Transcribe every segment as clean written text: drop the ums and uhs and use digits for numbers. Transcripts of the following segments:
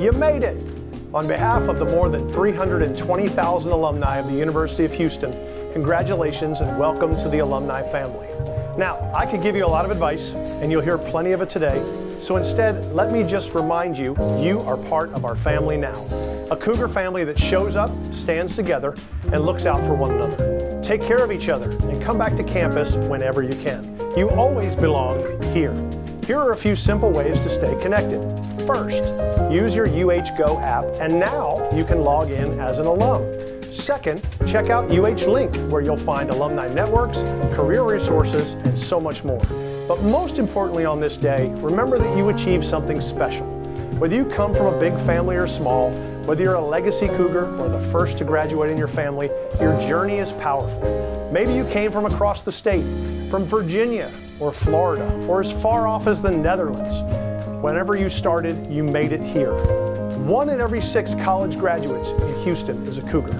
You made it! On behalf of the more than 320,000 alumni of the University of Houston, congratulations and welcome to the alumni family. Now, I could give you a lot of advice, and you'll hear plenty of it today, so instead, let me just remind you, you are part of our family now. A Cougar family that shows up, stands together, and looks out for one another. Take care of each other, and come back to campus whenever you can. You always belong here. Here are a few simple ways to stay connected. First, use your UH Go app, and now you can log in as an alum. Second, check out UH Link, where you'll find alumni networks, career resources, and so much more. But most importantly on this day, remember that you achieved something special. Whether you come from a big family or small, whether you're a legacy Cougar or the first to graduate in your family, your journey is powerful. Maybe you came from across the state, from Virginia or Florida, or as far off as the Netherlands. Whenever you started, you made it here. 1 in every 6 college graduates in Houston is a Cougar.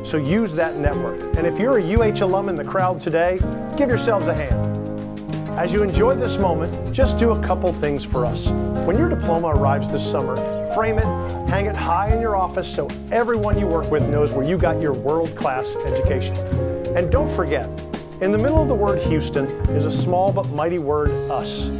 So use that network. And if you're a UH alum in the crowd today, give yourselves a hand. As you enjoy this moment, just do a couple things for us. When your diploma arrives this summer, frame it, hang it high in your office so everyone you work with knows where you got your world-class education. And don't forget, in the middle of the word Houston is a small but mighty word, us.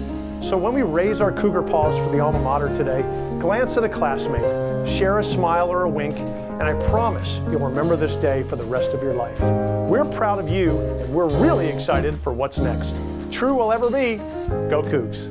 So when we raise our Cougar paws for the alma mater today, glance at a classmate, share a smile or a wink, and I promise you'll remember this day for the rest of your life. We're proud of you, and we're really excited for what's next. True will ever be, go Cougs.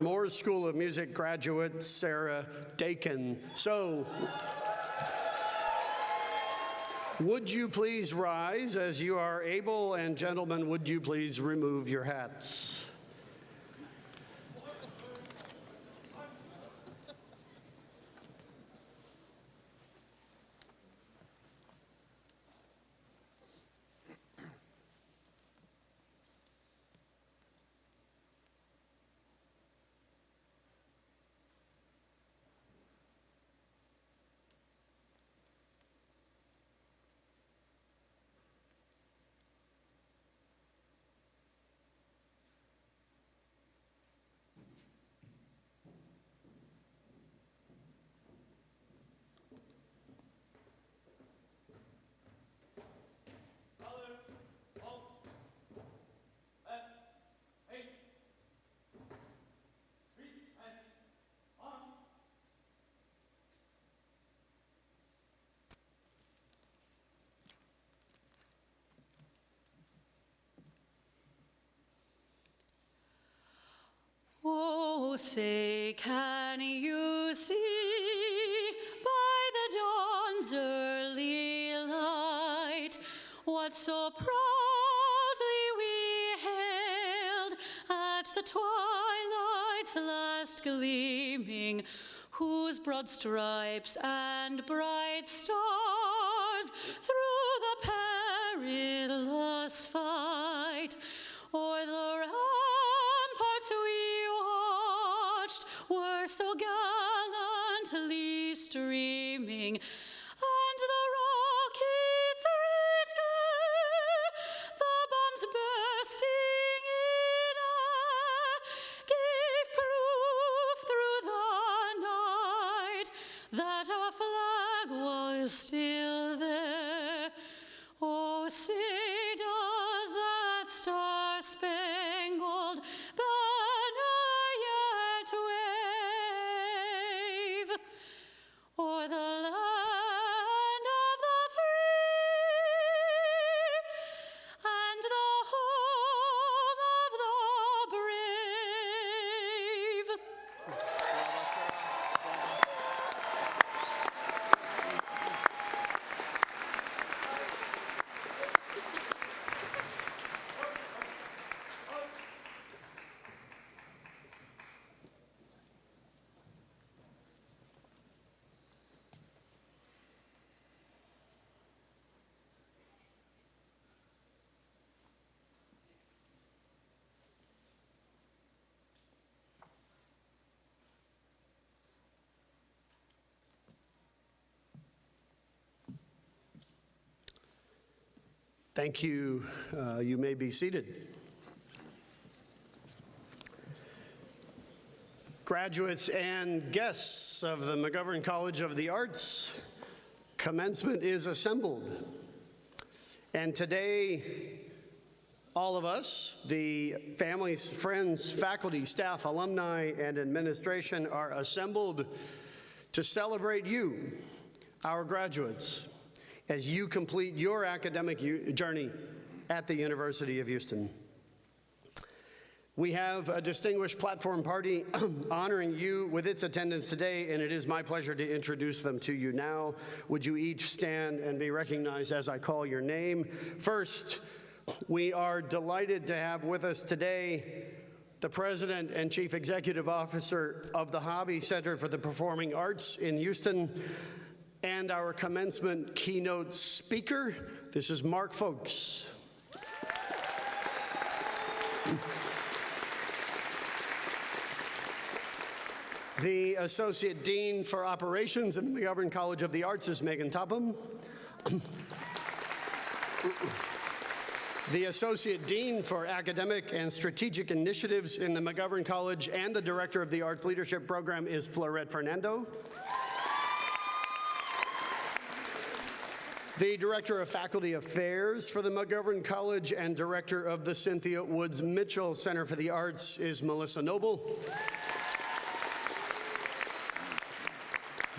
Moores School of Music graduate Sarah Dakin. So, would you please rise as you are able, and gentlemen, would you please remove your hats? say, can you see by the dawn's early light what so proudly we hailed at the twilight's last gleaming, whose broad stripes and bright stars through the perilous fight o'er the ramparts we watched were so gallantly streaming, and the rockets' red glare, the bombs bursting in air, gave proof through the night that our flag was still there. Oh, say does that star-spangled banner yet wave o'er the land of the free and the home of the brave? Thank you. You may be seated. Graduates and guests of the McGovern College of the Arts, commencement is assembled. And today, all of us, the families, friends, faculty, staff, alumni, and administration are assembled to celebrate you, our graduates, as you complete your academic journey at the University of Houston. We have a distinguished platform party honoring you with its attendance today, and it is my pleasure to introduce them to you now. Would you each stand and be recognized as I call your name? First, we are delighted to have with us today the President and Chief Executive Officer of the Hobby Center for the Performing Arts in Houston, and our commencement keynote speaker. This is Mark Folks. The Associate Dean for Operations in the McGovern College of the Arts is Megan Topham. The Associate Dean for Academic and Strategic Initiatives in the McGovern College and the Director of the Arts Leadership Program is Florette Fernando. The Director of Faculty Affairs for the McGovern College and Director of the Cynthia Woods Mitchell Center for the Arts is Melissa Noble.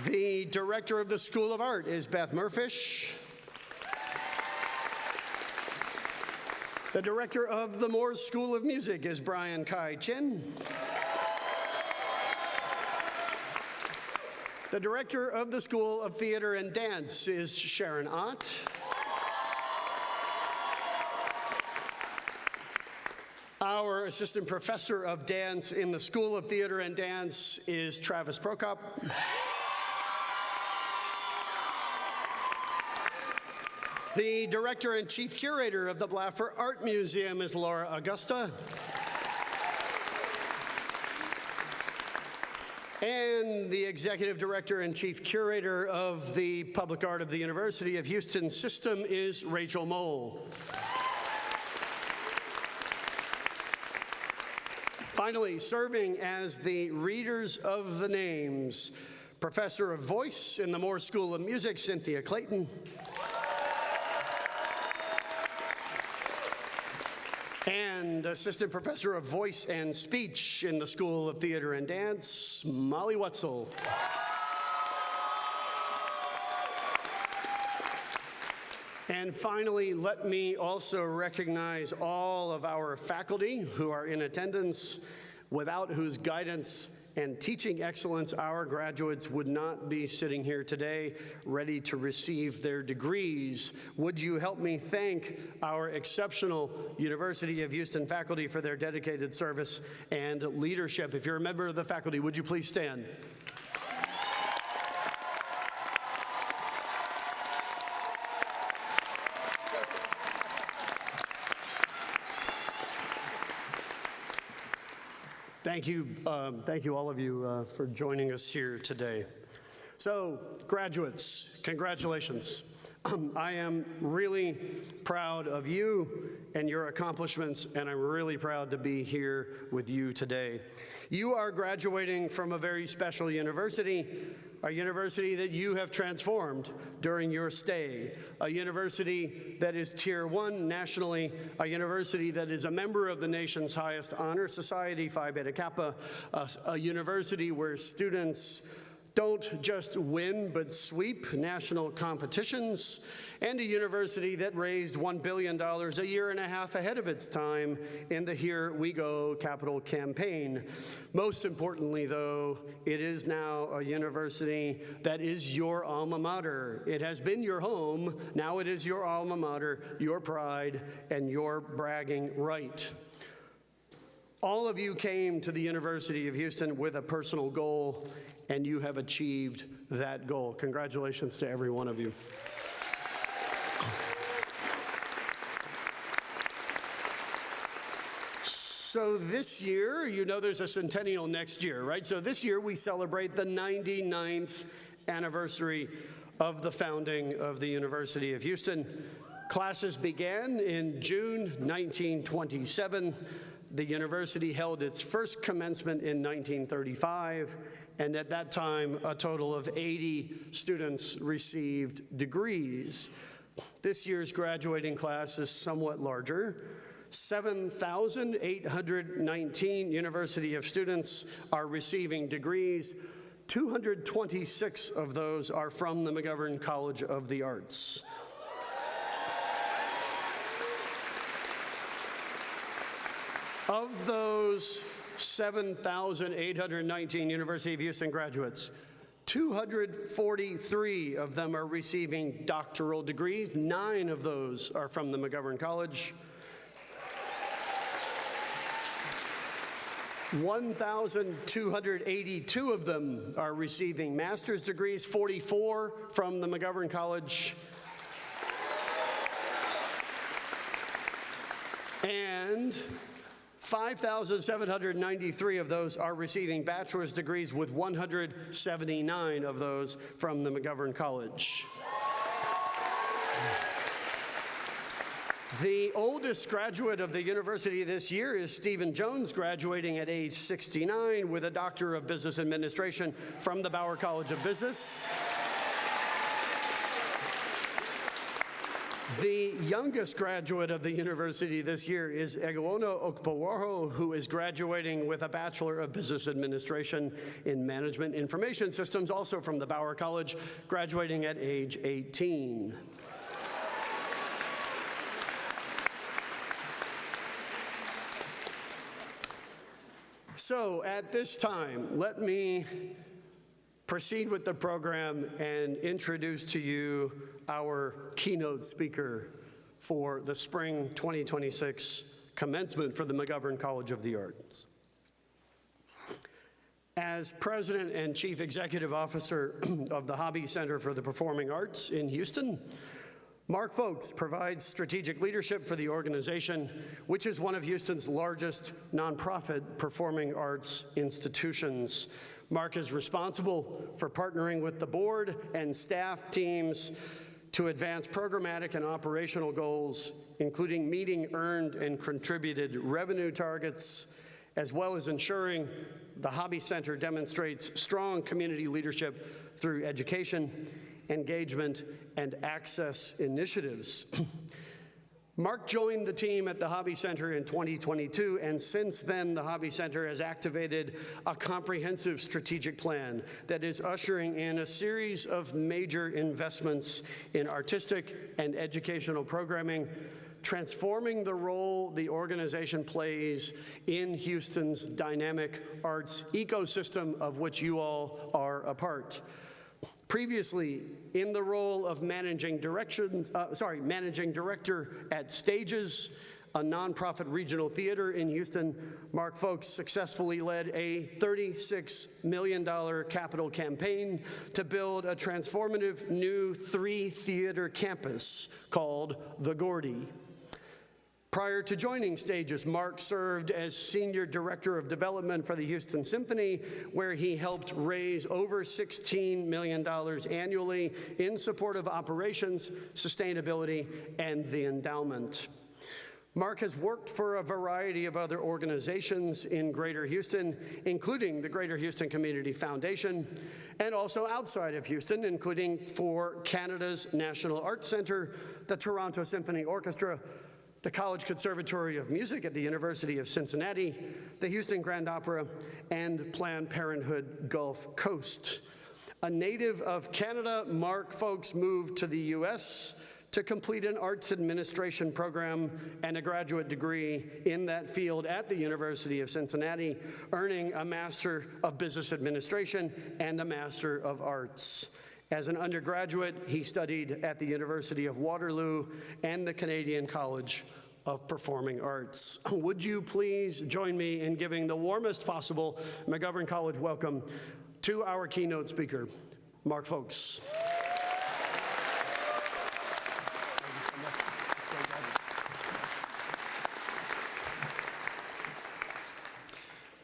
The Director of the School of Art is Beth Murfish. The Director of the Moore School of Music is Brian Kai Chin. The Director of the School of Theater and Dance is Sharon Ott. Our Assistant Professor of Dance in the School of Theater and Dance is Travis Prokop. The Director and Chief Curator of the Blaffer Art Museum is Laura Augusta. And the Executive Director and Chief Curator of the Public Art of the University of Houston System is Rachel Mole. Finally, serving as the readers of the names, Professor of Voice in the Moore School of Music, Cynthia Clayton. And Assistant Professor of Voice and Speech in the School of Theater and Dance, Molly Wetzel. And finally, let me also recognize all of our faculty who are in attendance. without whose guidance and teaching excellence our graduates would not be sitting here today ready to receive their degrees. Would you help me thank our exceptional University of Houston faculty for their dedicated service and leadership? If you're a member of the faculty, would you please stand? Thank you all of you for joining us here today. So, graduates, congratulations. I am really proud of you and your accomplishments, and I'm really proud to be here with you today. You are graduating from a very special university, a university that you have transformed during your stay, a university that is Tier 1 nationally, a university that is a member of the nation's highest honor society, Phi Beta Kappa, a university where students don't just win but sweep national competitions, and a university that raised $1 billion a year and a half ahead of its time in the Here We Go capital campaign. Most importantly, though, it is now a university that is your alma mater. It has been your home, now it is your alma mater, your pride, and your bragging right. All of you came to the University of Houston with a personal goal, and you have achieved that goal. Congratulations to every one of you. So this year, you know there's a centennial next year, right? So this year we celebrate the 99th anniversary of the founding of the University of Houston. Classes began in June 1927. The university held its first commencement in 1935, and at that time, a total of 80 students received degrees. This year's graduating class is somewhat larger. 7,819 University of students are receiving degrees. 226 of those are from the McGovern College of the Arts. Of those 7,819 University of Houston graduates, 243 of them are receiving doctoral degrees. 9 of those are from the McGovern College. 1,282 of them are receiving master's degrees, 44 from the McGovern College. And 5,793 of those are receiving bachelor's degrees, with 179 of those from the McGovern College. The oldest graduate of the university this year is Stephen Jones, graduating at age 69 with a Doctor of Business Administration from the Bauer College of Business. The youngest graduate of the university this year is Egwono Okpoworo, who is graduating with a Bachelor of Business Administration in Management Information Systems, also from the Bauer College, graduating at age 18. So at this time, let me proceed with the program and introduce to you our keynote speaker for the spring 2026 commencement for the McGovern College of the Arts. As President and Chief Executive Officer of the Hobby Center for the Performing Arts in Houston, Mark Folks provides strategic leadership for the organization, which is one of Houston's largest nonprofit performing arts institutions. Mark is responsible for partnering with the board and staff teams to advance programmatic and operational goals, including meeting earned and contributed revenue targets, as well as ensuring the Hobby Center demonstrates strong community leadership through education, engagement, and access initiatives. Mark joined the team at the Hobby Center in 2022, and since then, the Hobby Center has activated a comprehensive strategic plan that is ushering in a series of major investments in artistic and educational programming, transforming the role the organization plays in Houston's dynamic arts ecosystem of which you all are a part. Previously, in the role of managing director at Stages, a nonprofit regional theater in Houston, Mark Folks successfully led a $36 million capital campaign to build a transformative new 3-theater campus called The Gordy. Prior to joining Stages, Mark served as Senior Director of Development for the Houston Symphony, where he helped raise over $16 million annually in support of operations, sustainability, and the endowment. Mark has worked for a variety of other organizations in Greater Houston, including the Greater Houston Community Foundation, and also outside of Houston, including for Canada's National Arts Centre, the Toronto Symphony Orchestra, the College Conservatory of Music at the University of Cincinnati, the Houston Grand Opera, and Planned Parenthood Gulf Coast. A native of Canada, Mark Folks moved to the U.S. to complete an arts administration program and a graduate degree in that field at the University of Cincinnati, earning a Master of Business Administration and a Master of Arts. As an undergraduate, he studied at the University of Waterloo and the Canadian College of Performing Arts. Would you please join me in giving the warmest possible McGovern College welcome to our keynote speaker, Mark Folks.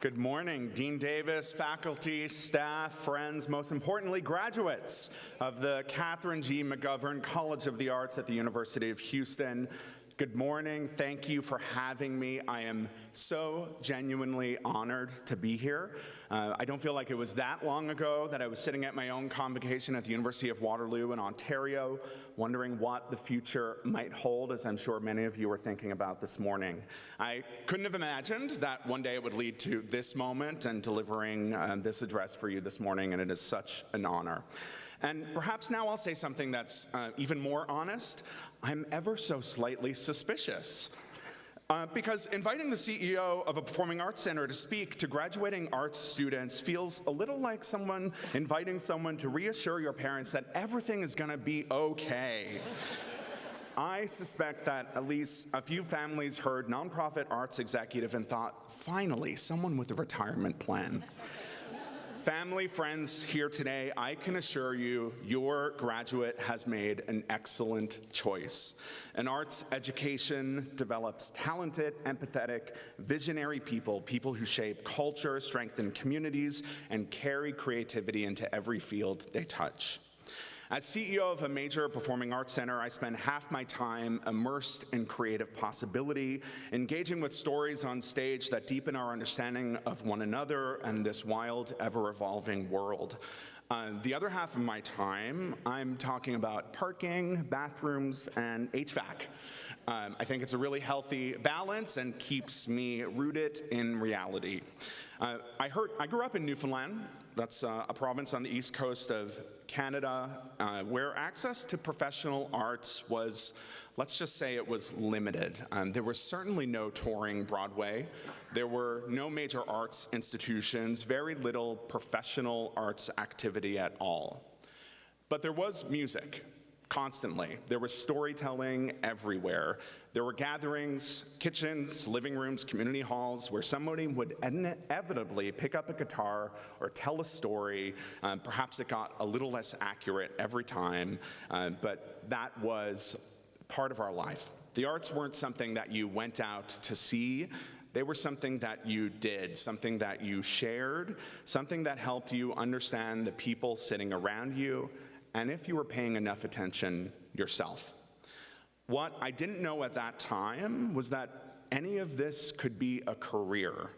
Good morning, Dean Davis, faculty, staff, friends, most importantly, graduates of the Kathrine G. McGovern College of the Arts at the University of Houston. Good morning. Thank you for having me. I am so genuinely honored to be here. I don't feel like it was that long ago that I was sitting at my own convocation at the University of Waterloo in Ontario, wondering what the future might hold, as I'm sure many of you are thinking about this morning. I couldn't have imagined that one day it would lead to this moment and delivering this address for you this morning, and it is such an honor. And perhaps now I'll say something that's even more honest. I'm ever so slightly suspicious. Because inviting the CEO of a performing arts center to speak to graduating arts students feels a little like inviting someone to reassure your parents that everything is going to be okay. I suspect that at least a few families heard nonprofit arts executive and thought, finally, someone with a retirement plan. Family, friends here today, I can assure you, your graduate has made an excellent choice. An arts education develops talented, empathetic, visionary people who shape culture, strengthen communities, and carry creativity into every field they touch. As CEO of a major performing arts center, I spend half my time immersed in creative possibility, engaging with stories on stage that deepen our understanding of one another and this wild, ever-evolving world. The other half of my time, I'm talking about parking, bathrooms, and HVAC. I think it's a really healthy balance and keeps me rooted in reality. I grew up in Newfoundland. That's a province on the east coast of Canada, where access to professional arts was, let's just say it was limited. There was certainly no touring Broadway. There were no major arts institutions, very little professional arts activity at all. But there was music, constantly. There was storytelling everywhere. There were gatherings, kitchens, living rooms, community halls, where somebody would inevitably pick up a guitar or tell a story. Perhaps it got a little less accurate every time, but that was part of our life. The arts weren't something that you went out to see. They were something that you did, something that you shared, something that helped you understand the people sitting around you, and if you were paying enough attention yourself. What I didn't know at that time was that any of this could be a career.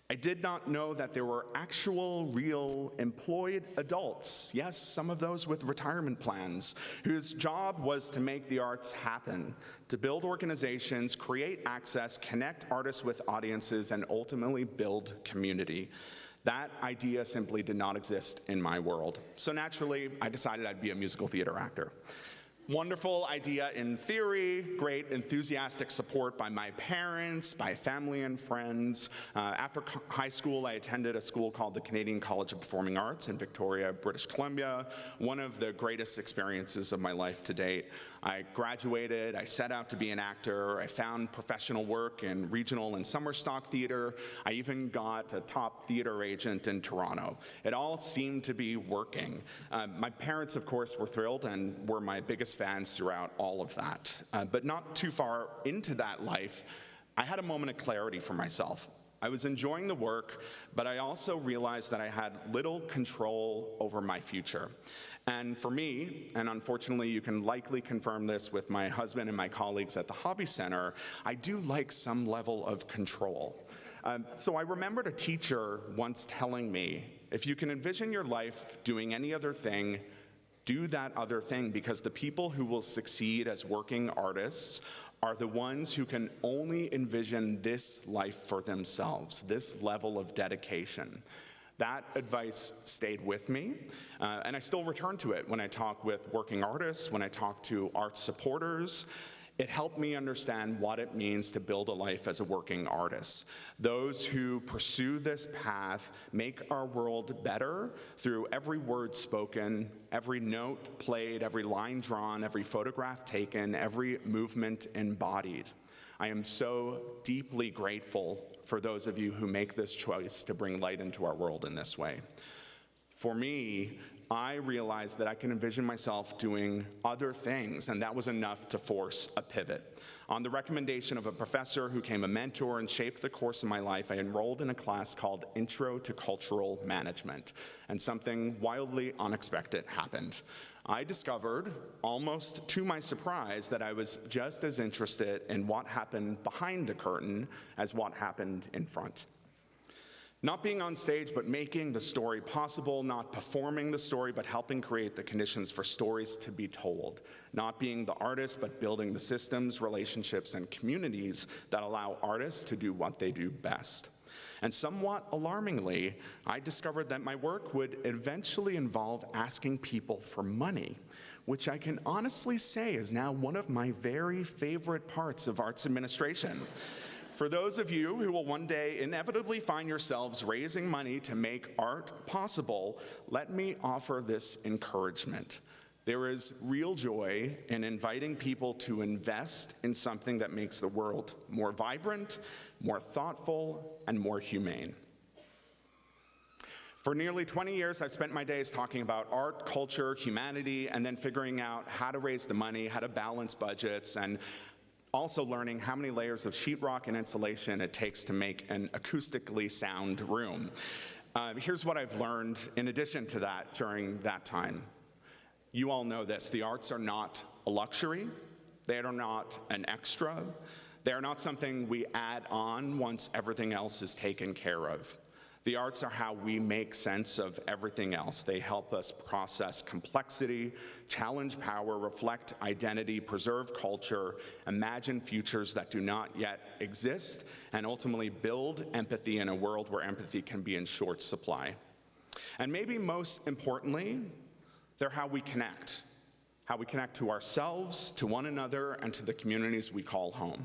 I did not know that there were actual, real, employed adults, yes, some of those with retirement plans, whose job was to make the arts happen, to build organizations, create access, connect artists with audiences, and ultimately build community. That idea simply did not exist in my world. So naturally, I decided I'd be a musical theater actor. Wonderful idea in theory, great enthusiastic support by my parents, by family and friends. After high school, I attended a school called the Canadian College of Performing Arts in Victoria, British Columbia, one of the greatest experiences of my life to date. I graduated, I set out to be an actor, I found professional work in regional and summer stock theater, I even got a top theater agent in Toronto. It all seemed to be working. My parents, of course, were thrilled and were my biggest fans throughout all of that. But not too far into that life, I had a moment of clarity for myself. I was enjoying the work, but I also realized that I had little control over my future. And for me, and unfortunately you can likely confirm this with my husband and my colleagues at the Hobby Center, I do like some level of control. So I remembered a teacher once telling me, if you can envision your life doing any other thing, do that other thing, because the people who will succeed as working artists are the ones who can only envision this life for themselves, this level of dedication. That advice stayed with me, and I still return to it when I talk with working artists, when I talk to art supporters. It helped me understand what it means to build a life as a working artist. Those who pursue this path make our world better through every word spoken, every note played, every line drawn, every photograph taken, every movement embodied. I am so deeply grateful for those of you who make this choice to bring light into our world in this way. For me, I realized that I can envision myself doing other things, and that was enough to force a pivot. On the recommendation of a professor who became a mentor and shaped the course of my life, I enrolled in a class called Intro to Cultural Management, and something wildly unexpected happened. I discovered, almost to my surprise, that I was just as interested in what happened behind the curtain as what happened in front. Not being on stage, but making the story possible, not performing the story, but helping create the conditions for stories to be told. Not being the artist, but building the systems, relationships, and communities that allow artists to do what they do best. And somewhat alarmingly, I discovered that my work would eventually involve asking people for money, which I can honestly say is now one of my very favorite parts of arts administration. For those of you who will one day inevitably find yourselves raising money to make art possible, let me offer this encouragement. There is real joy in inviting people to invest in something that makes the world more vibrant, more thoughtful, and more humane. For nearly 20 years, I've spent my days talking about art, culture, humanity, and then figuring out how to raise the money, how to balance budgets, and also learning how many layers of sheetrock and insulation it takes to make an acoustically sound room. Here's what I've learned in addition to that during that time. You all know this, the arts are not a luxury, they are not an extra, they are not something we add on once everything else is taken care of. The arts are how we make sense of everything else. They help us process complexity, challenge power, reflect identity, preserve culture, imagine futures that do not yet exist, and ultimately build empathy in a world where empathy can be in short supply. And maybe most importantly, they're how we connect to ourselves, to one another, and to the communities we call home.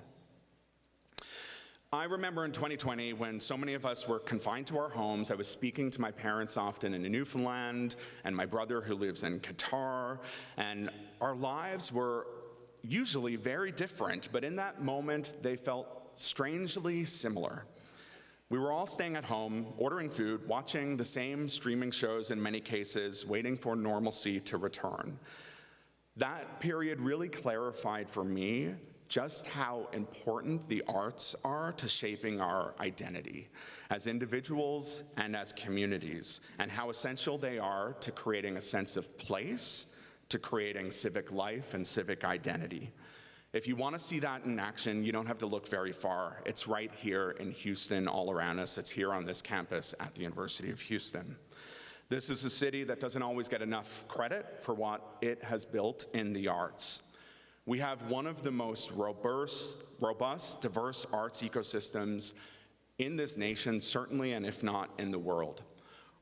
I remember in 2020 when so many of us were confined to our homes, I was speaking to my parents often in Newfoundland and my brother who lives in Qatar, and our lives were usually very different, but in that moment they felt strangely similar. We were all staying at home, ordering food, watching the same streaming shows in many cases, waiting for normalcy to return. That period really clarified for me just how important the arts are to shaping our identity as individuals and as communities, and how essential they are to creating a sense of place, to creating civic life and civic identity. If you want to see that in action, you don't have to look very far. It's right here in Houston, all around us. It's here on this campus at the University of Houston. This is a city that doesn't always get enough credit for what it has built in the arts. We have one of the most robust, diverse arts ecosystems in this nation, certainly, and if not in the world.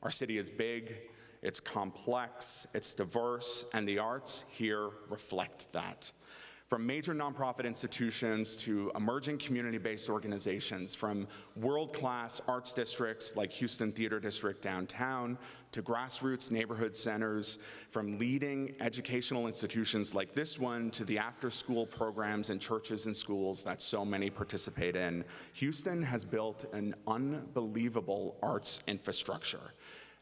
Our city is big, It's complex, it's diverse, and the arts here reflect that. From major nonprofit institutions to emerging community-based organizations, from world-class arts districts like Houston Theater District downtown, to grassroots neighborhood centers, from leading educational institutions like this one to the after-school programs in churches and schools that so many participate in, Houston has built an unbelievable arts infrastructure.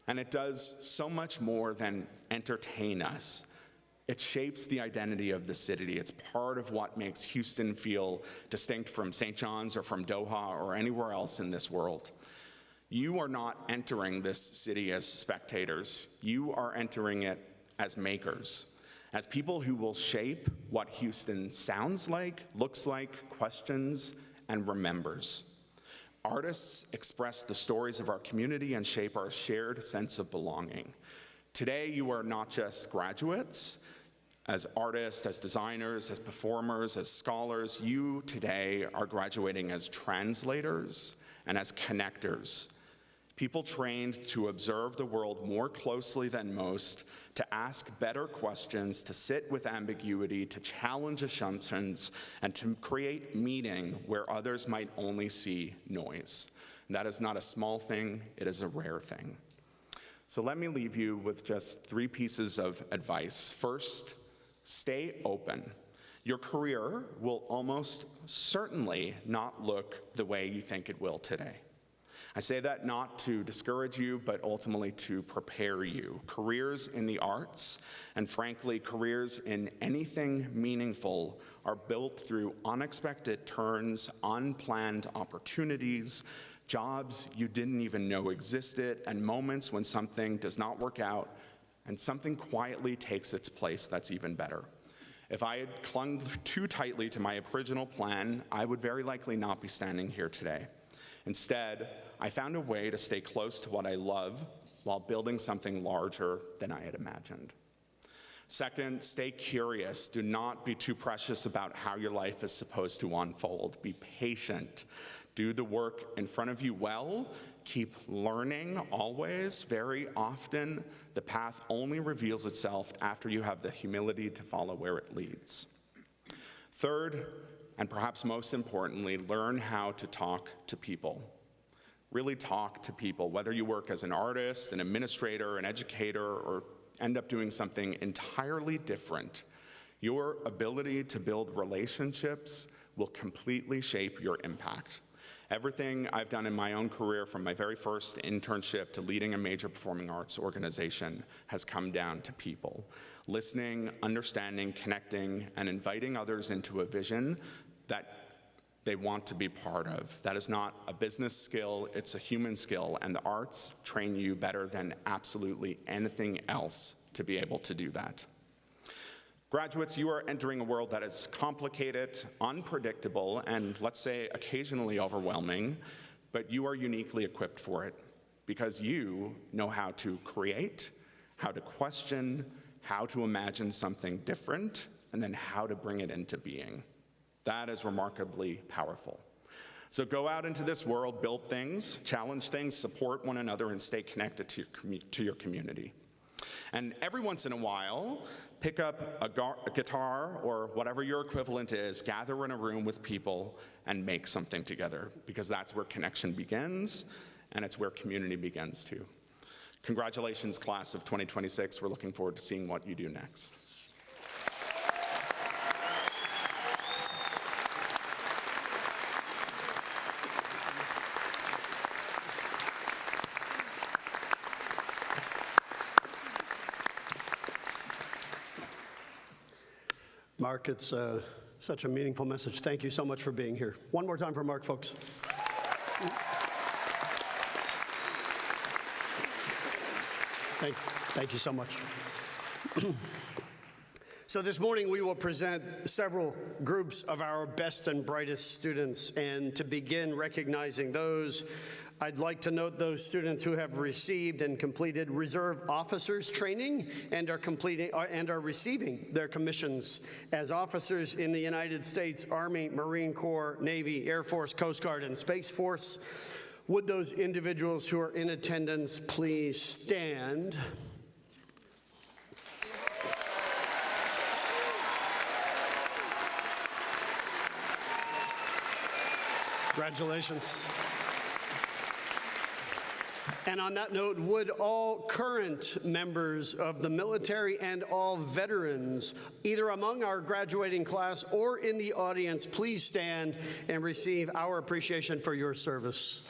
And it does so much more than entertain us. It shapes the identity of the city. It's part of what makes Houston feel distinct from St. John's or from Doha or anywhere else in this world. You are not entering this city as spectators. You are entering it as makers, as people who will shape what Houston sounds like, looks like, questions, and remembers. Artists express the stories of our community and shape our shared sense of belonging. Today, you are not just graduates. As artists, as designers, as performers, as scholars, you today are graduating as translators and as connectors. People trained to observe the world more closely than most, to ask better questions, to sit with ambiguity, to challenge assumptions, and to create meaning where others might only see noise. And that is not a small thing, it is a rare thing. So let me leave you with just 3 pieces of advice. First, stay open. Your career will almost certainly not look the way you think it will today. I say that not to discourage you, but ultimately to prepare you. Careers in the arts, and frankly, careers in anything meaningful, are built through unexpected turns, unplanned opportunities, jobs you didn't even know existed, and moments when something does not work out and something quietly takes its place that's even better. If I had clung too tightly to my original plan, I would very likely not be standing here today. Instead, I found a way to stay close to what I love while building something larger than I had imagined. Second, stay curious. Do not be too precious about how your life is supposed to unfold. Be patient. Do the work in front of you well. Keep learning always. Very often, the path only reveals itself after you have the humility to follow where it leads. Third, and perhaps most importantly, learn how to talk to people. Really talk to people, whether you work as an artist, an administrator, an educator, or end up doing something entirely different. Your ability to build relationships will completely shape your impact. Everything I've done in my own career, from my very first internship to leading a major performing arts organization, has come down to people. Listening, understanding, connecting, and inviting others into a vision that they want to be part of. That is not a business skill, it's a human skill, and the arts train you better than absolutely anything else to be able to do that. Graduates, you are entering a world that is complicated, unpredictable, and let's say occasionally overwhelming, but you are uniquely equipped for it because you know how to create, how to question, how to imagine something different, and then how to bring it into being. That is remarkably powerful. So go out into this world, build things, challenge things, support one another, and stay connected to your community. And every once in a while, pick up a guitar or whatever your equivalent is, gather in a room with people, and make something together, because that's where connection begins, and it's where community begins too. Congratulations, class of 2026. We're looking forward to seeing what you do next. Mark, it's such a meaningful message. Thank you so much for being here. One more time for Mark, folks. Thank you so much. So this morning we will present several groups of our best and brightest students, and to begin recognizing those, I'd like to note those students who have received and completed Reserve Officers Training and are receiving their commissions as officers in the United States Army, Marine Corps, Navy, Air Force, Coast Guard, and Space Force. Would those individuals who are in attendance please stand? Congratulations. And on that note, would all current members of the military and all veterans, either among our graduating class or in the audience, please stand and receive our appreciation for your service.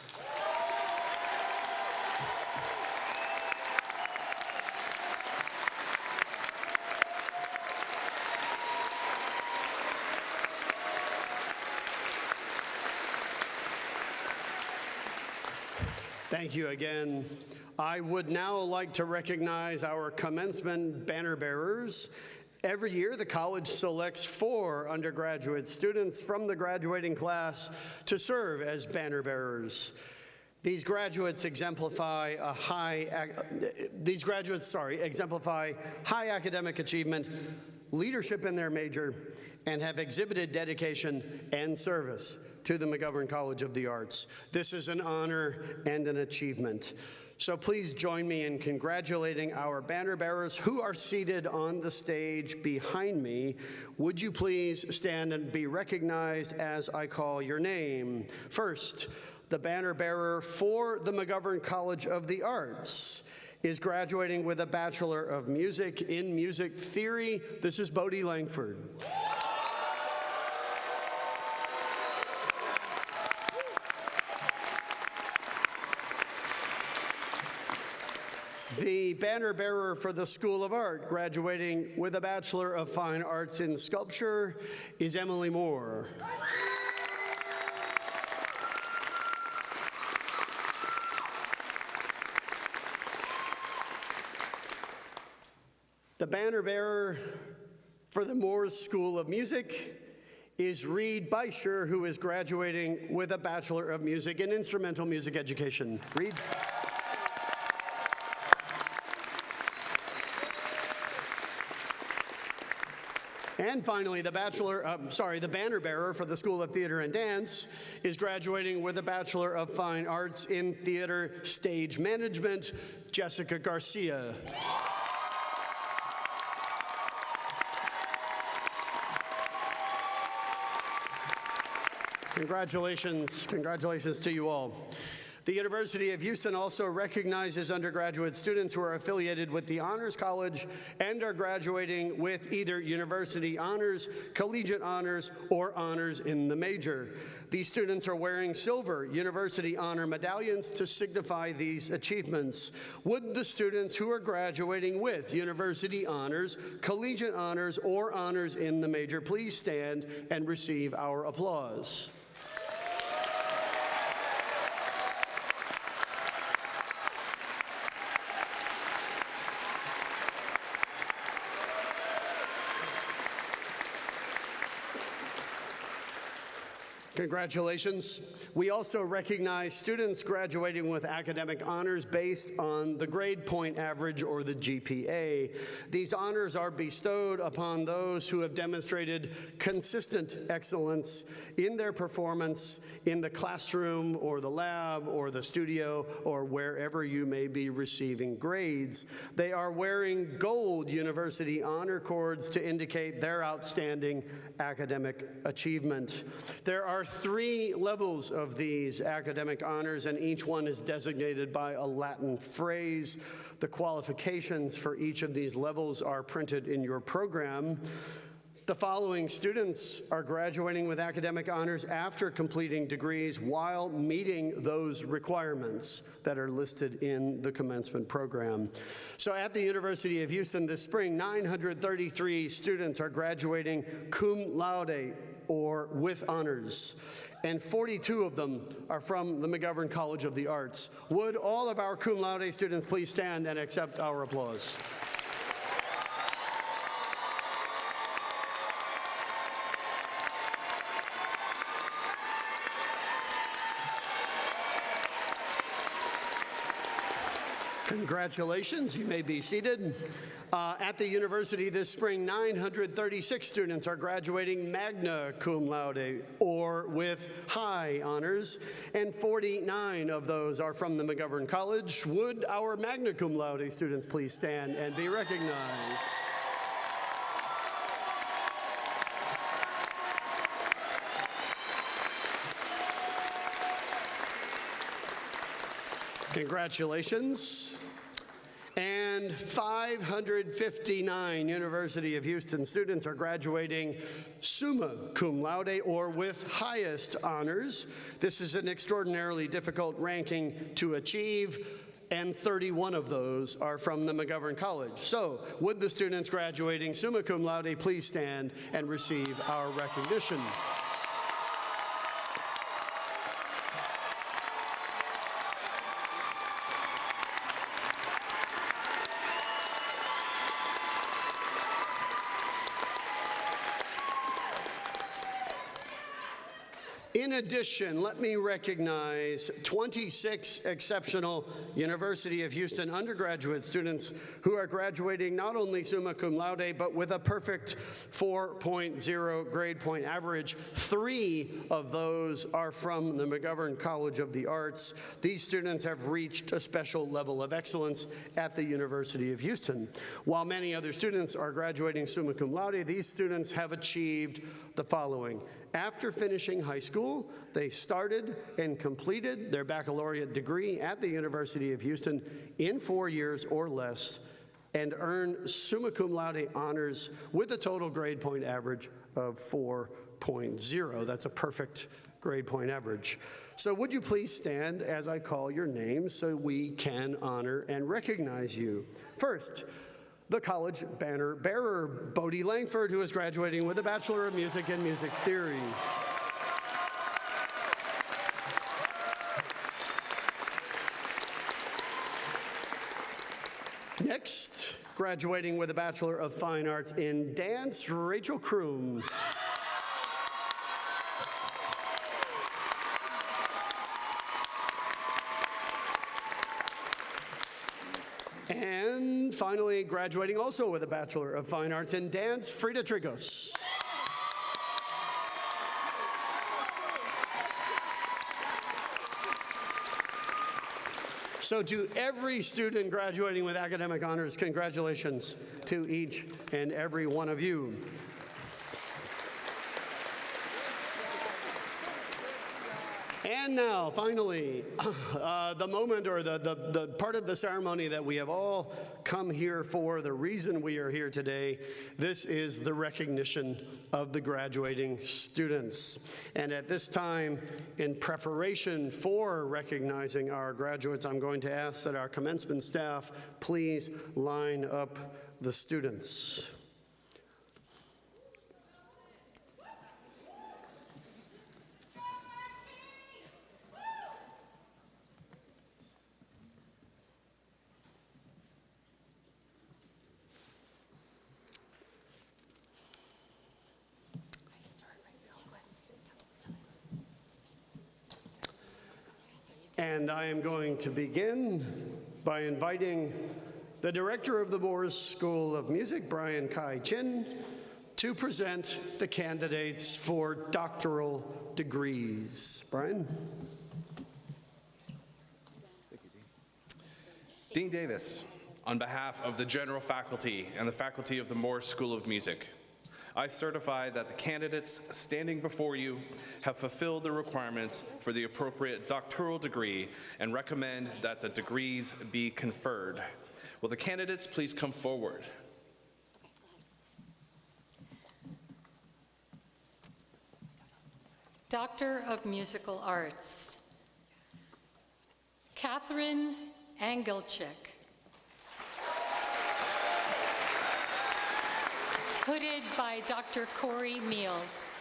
Thank you again. I would now like to recognize our commencement banner bearers. Every year, the college selects 4 undergraduate students from the graduating class to serve as banner bearers. These graduates exemplify high academic achievement, leadership in their major, and have exhibited dedication and service to the McGovern College of the Arts. This is an honor and an achievement. So please join me in congratulating our banner bearers who are seated on the stage behind me. Would you please stand and be recognized as I call your name? First, the banner bearer for the McGovern College of the Arts is graduating with a Bachelor of Music in Music Theory. This is Bodie Langford. The banner bearer for the School of Art, graduating with a Bachelor of Fine Arts in Sculpture, is Emily Moore. The banner bearer for the Moores School of Music is Reed Beischer, who is graduating with a Bachelor of Music in Instrumental Music Education. Reed. And finally, the banner bearer for the School of Theater and Dance is graduating with a Bachelor of Fine Arts in Theater Stage Management, Jessica Garcia. Congratulations to you all. The University of Houston also recognizes undergraduate students who are affiliated with the Honors College and are graduating with either University Honors, Collegiate Honors, or Honors in the major. These students are wearing silver University Honor medallions to signify these achievements. Would the students who are graduating with University Honors, Collegiate Honors, or Honors in the major please stand and receive our applause? Congratulations. We also recognize students graduating with academic honors based on the grade point average or the GPA. These honors are bestowed upon those who have demonstrated consistent excellence in their performance in the classroom or the lab or the studio or wherever you may be receiving grades. They are wearing gold University honor cords to indicate their outstanding academic achievement. There are 3 levels of these academic honors, and each one is designated by a Latin phrase. The qualifications for each of these levels are printed in your program. The following students are graduating with academic honors after completing degrees while meeting those requirements that are listed in the commencement program. So at the University of Houston this spring, 933 students are graduating cum laude, or with honors, and 42 of them are from the McGovern College of the Arts. Would all of our cum laude students please stand and accept our applause? Congratulations, you may be seated. At the university this spring, 936 students are graduating magna cum laude, or with high honors, and 49 of those are from the McGovern College. Would our magna cum laude students please stand and be recognized? Congratulations. And 559 University of Houston students are graduating summa cum laude, or with highest honors. This is an extraordinarily difficult ranking to achieve, and 31 of those are from the McGovern College. So, would the students graduating summa cum laude please stand and receive our recognition? In addition, let me recognize 26 exceptional University of Houston undergraduate students who are graduating not only summa cum laude, but with a perfect 4.0 grade point average. 3 of those are from the McGovern College of the Arts. These students have reached a special level of excellence at the University of Houston. While many other students are graduating summa cum laude, these students have achieved the following. After finishing high school, they started and completed their baccalaureate degree at the University of Houston in 4 years or less and earned summa cum laude honors with a total grade point average of 4.0. That's a perfect grade point average. So would you please stand as I call your name so we can honor and recognize you. First, the college banner bearer, Bodie Langford, who is graduating with a Bachelor of Music and Music Theory. Next, graduating with a Bachelor of Fine Arts in Dance, Rachel Kroom. And finally, graduating also with a Bachelor of Fine Arts in Dance, Frida Trigos. So to every student graduating with academic honors, congratulations to each and every one of you. And now, finally, the moment or the part of the ceremony that we have all come here for, the reason we are here today. This is the recognition of the graduating students. And at this time, in preparation for recognizing our graduates, I'm going to ask that our commencement staff please line up the students. And I am going to begin by inviting the director of the Morris School of Music, Brian Kai Chin, to present the candidates for doctoral degrees. Brian? Thank you, Dean. Dean Davis, on behalf of the general faculty and the faculty of the Morris School of Music, I certify that the candidates standing before you have fulfilled the requirements for the appropriate doctoral degree and recommend that the degrees be conferred. Will the candidates please come forward? Doctor of Musical Arts, Kathrine Angelchik. Hooded by Dr. Corey Meals.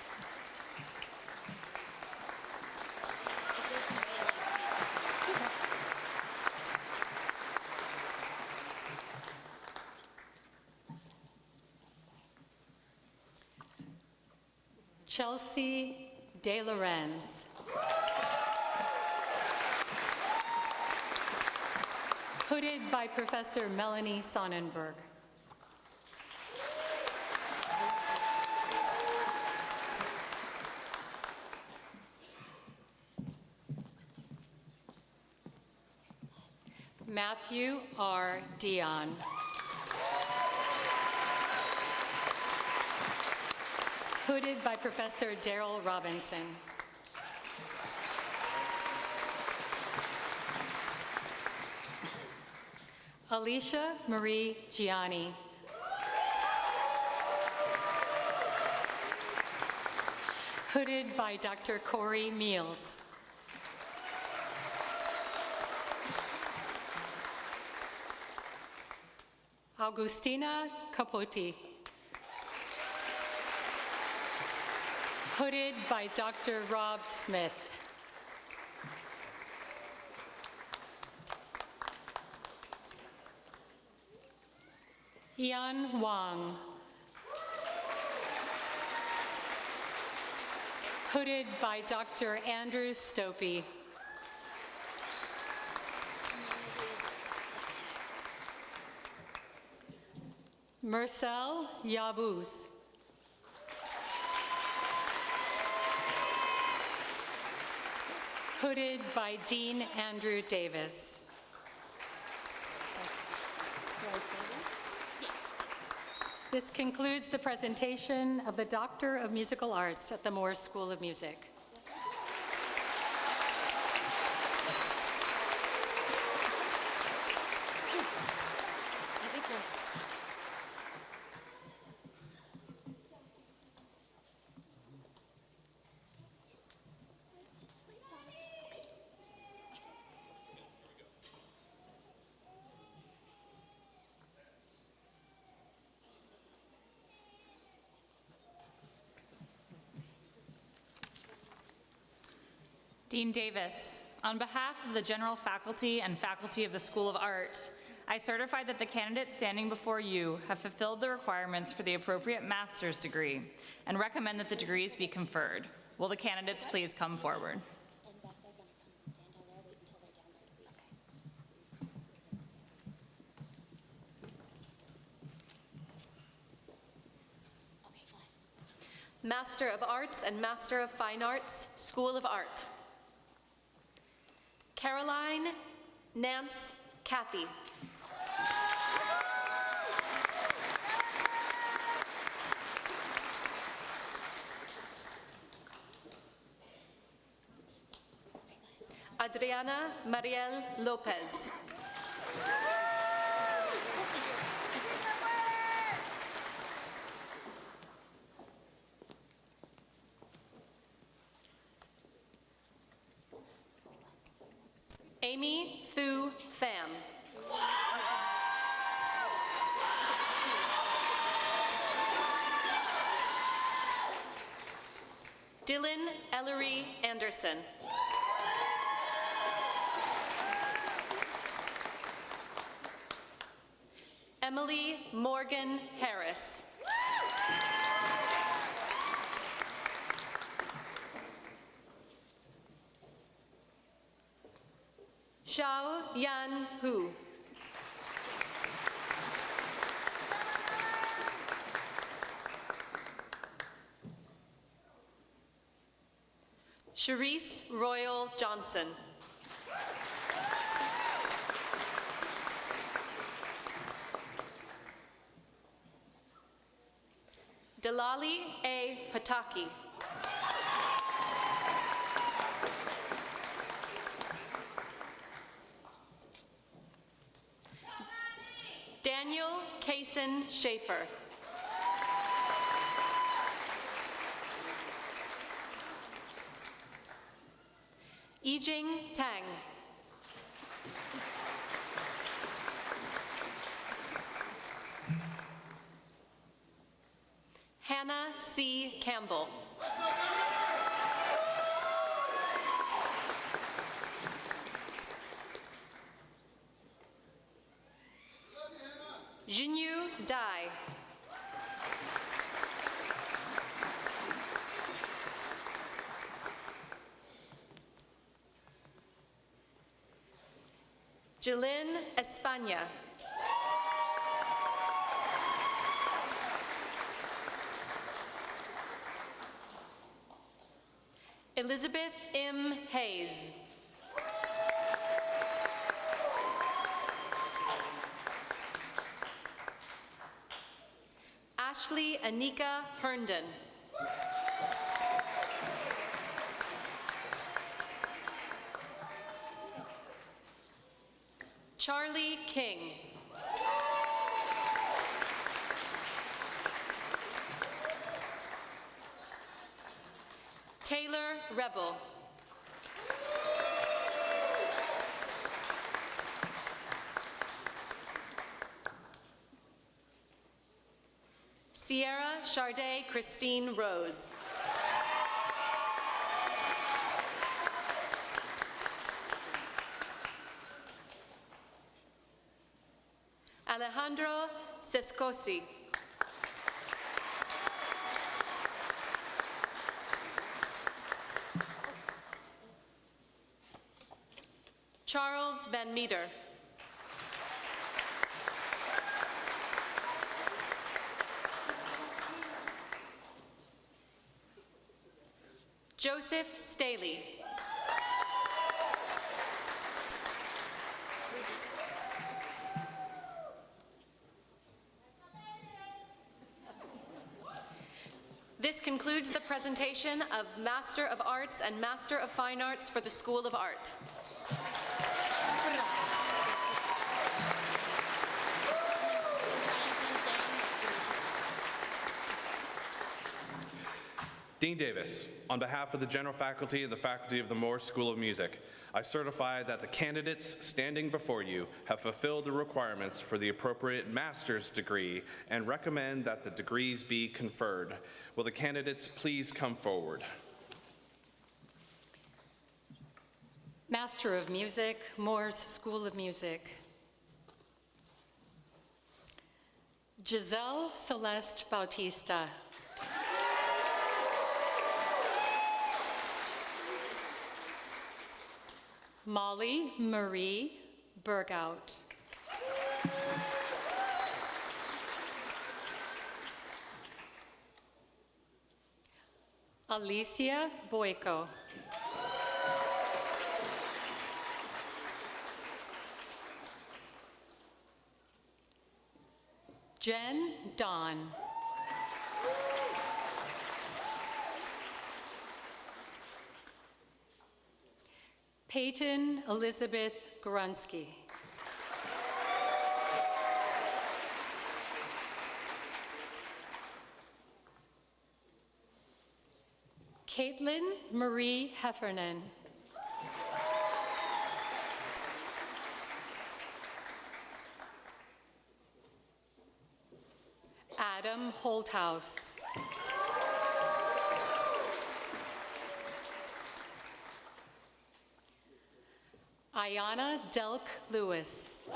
Chelsea De Lorenz. Hooded by Professor Melanie Sonnenberg. Matthew R. Dion. Hooded by Professor Daryl Robinson. Alicia Marie Gianni. Hooded by Dr. Corey Meals. Augustina Capote. Hooded by Dr. Rob Smith. Ian Wang. Hooded by Dr. Andrew Stopey. Marcel Yavuz. Hooded by Dean Andrew Davis. This concludes the presentation of the Doctor of Musical Arts at the Moore School of Music. Dean Davis, on behalf of the general faculty and faculty of the School of Art, I certify that the candidates standing before you have fulfilled the requirements for the appropriate master's degree and recommend that the degrees be conferred. Will the candidates please come forward? Master of Arts and Master of Fine Arts, School of Art. Caroline Nance Kathy. Adriana Mariel Lopez. Amy Thu Pham. Dylan Ellery Anderson. Emily Morgan Harris. Xiao Yan Hu. Charisse Royal Johnson. Delali A. Pataki. Daniel Kaysen Schaefer. Yijing Tang. Hannah C. Campbell. Jinyu Dai. Jilin Espana. Elizabeth M. Hayes. Ashley Anika Herndon. Charlie King. Rebel. Sierra Charday Christine Rose. Alejandro Sescosi. Charles Van Meter. Joseph Staley. This concludes the presentation of Master of Arts and Master of Fine Arts for the School of Art. Dean Davis, on behalf of the general faculty and the faculty of the Moore School of Music, I certify that the candidates standing before you have fulfilled the requirements for the appropriate master's degree and recommend that the degrees be conferred. Will the candidates please come forward? Master of Music, Moore's School of Music. Giselle Celeste Bautista. Molly Marie Bergout. Alicia Boyko. Jen Don. Peyton Elizabeth Grunsky. Caitlin Marie Heffernan. Adam Holthouse. Ayana Delk Lewis.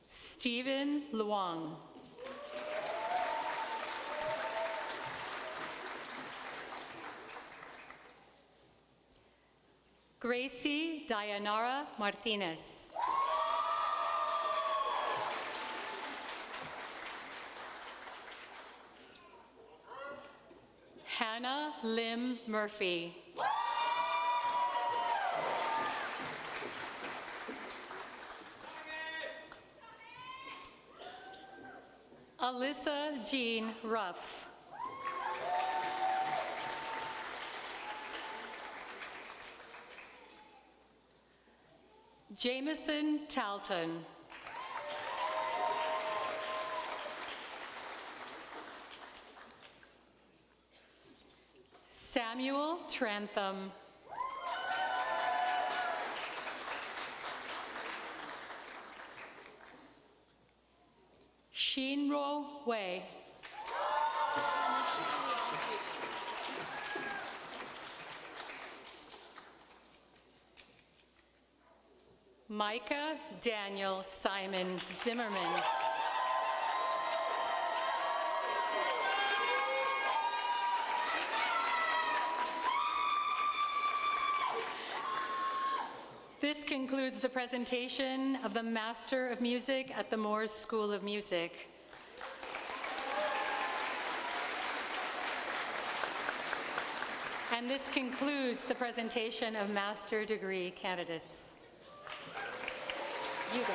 Stephen Luong. Gracie Dayanara Martinez. Hannah Lim Murphy. Alyssa Jean Ruff. Jameson Talton. Samuel Trantham. Shinro Wei. Micah Daniel Simon Zimmerman. This concludes the presentation of the Master of Music at the Moore School of Music. And this concludes the presentation of master degree candidates. You go.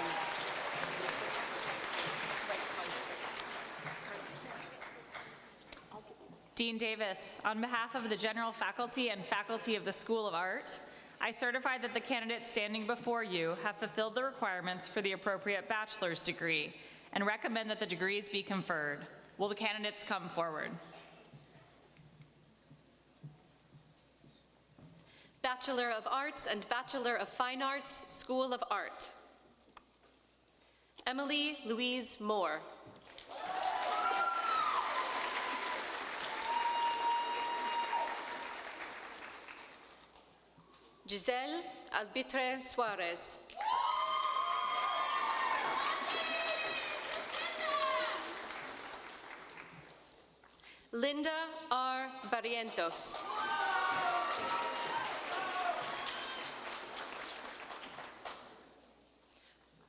Dean Davis, on behalf of the general faculty and faculty of the School of Art, I certify that the candidates standing before you have fulfilled the requirements for the appropriate bachelor's degree and recommend that the degrees be conferred. Will the candidates come forward? Bachelor of Arts and Bachelor of Fine Arts, School of Art. Emily Louise Moore. Giselle Albitre Suarez. Linda R. Barrientos.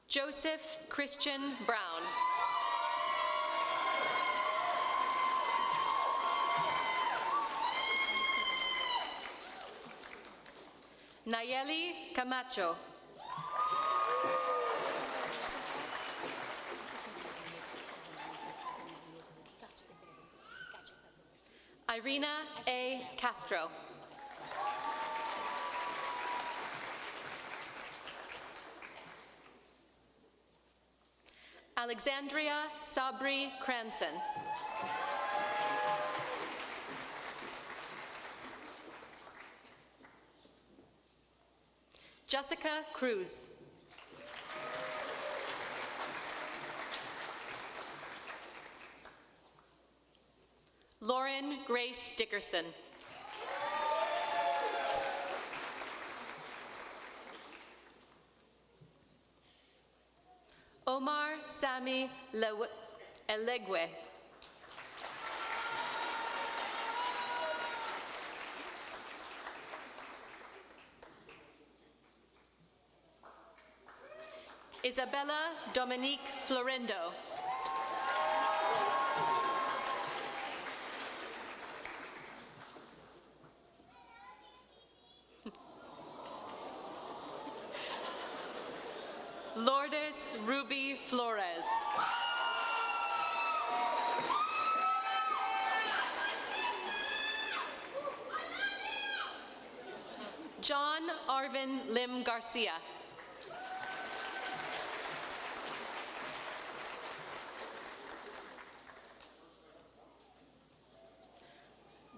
Joseph Christian Brown. Nayeli Camacho. Irina A. Castro. Alexandria Sabri Cranson. Jessica Cruz. Lauren Grace Dickerson. Omar Sami Elegwe. Isabella Dominique Florendo. Lourdes Ruby Flores. John Arvin Lim Garcia.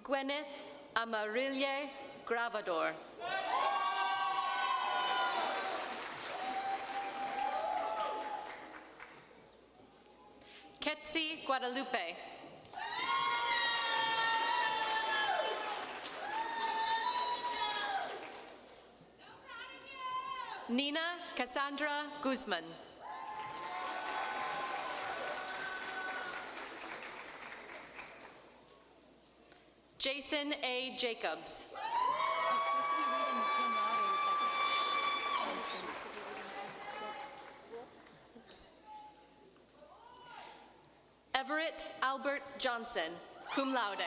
Gwyneth Amarilye Gravador. Ketsi Guadalupe. Nina Cassandra Guzman. Jason A. Jacobs. Everett Albert Johnson, cum laude.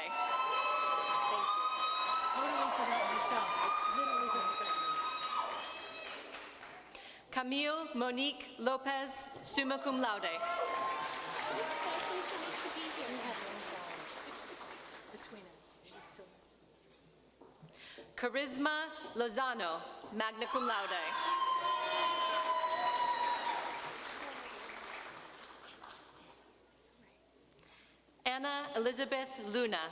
Camille Monique Lopez, summa cum laude. Charisma Lozano, magna cum laude. Anna Elizabeth Luna.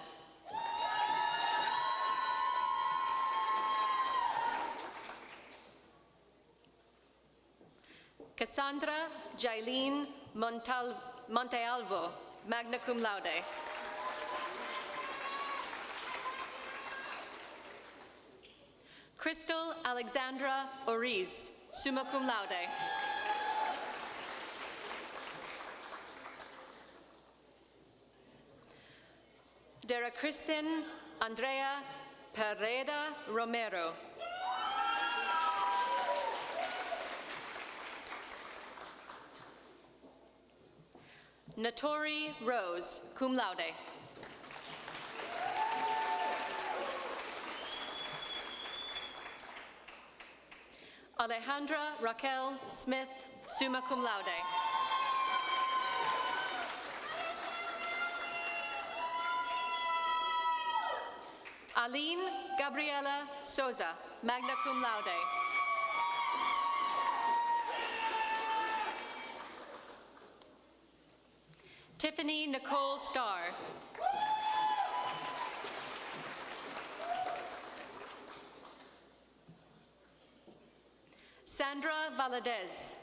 Cassandra Jailene Montealvo, magna cum laude. Crystal Alexandra Oriz, summa cum laude. Dera Kristen Andrea Pereda Romero. Natori Rose, cum laude. Alejandra Raquel Smith, summa cum laude. Aline Gabriela Souza, magna cum laude. Tiffany Nicole Starr. Sandra Valadez.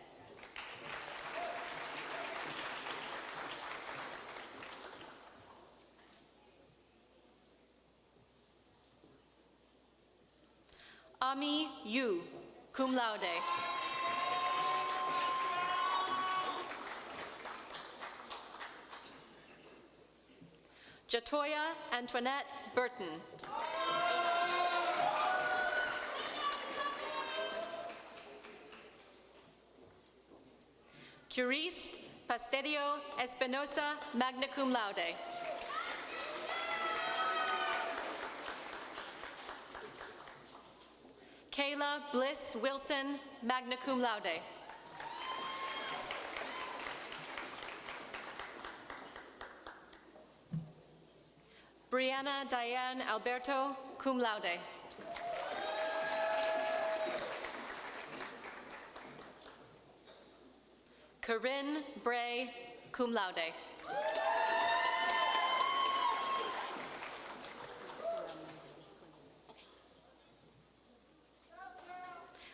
Ami Yu, cum laude. Jatoya Antoinette Burton. Curiste Pasterio Espinosa, magna cum laude. Kayla Bliss Wilson, magna cum laude. Brianna Diane Alberto, cum laude. Corinne Bray, cum laude.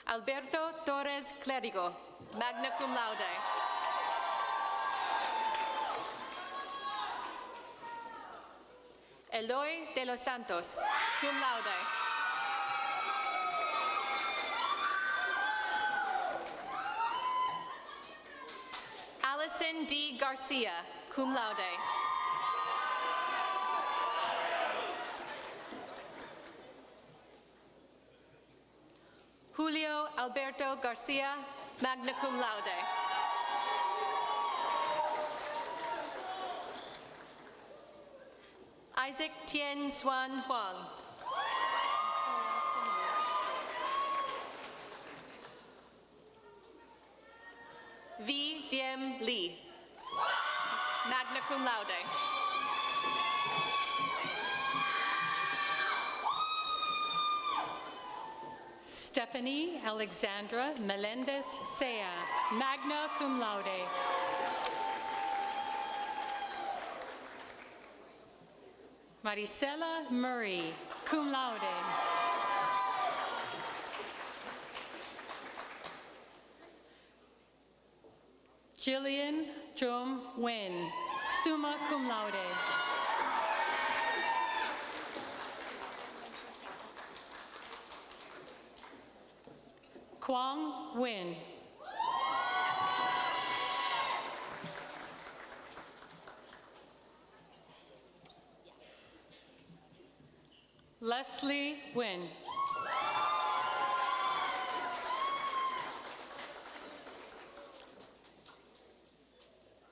Alberto Torres Clérigo, magna cum laude. Eloy de los Santos, cum laude. Allison D. Garcia, cum laude. Julio Alberto Garcia, magna cum laude. Isaac Tien Xuan Huang. V. Diem Lee, magna cum laude. Stephanie Alexandra Melendez Sea, magna cum laude. Maricela Murray, cum laude. Jillian Jom Nguyen, summa cum laude. Quang Nguyen. Leslie Nguyen.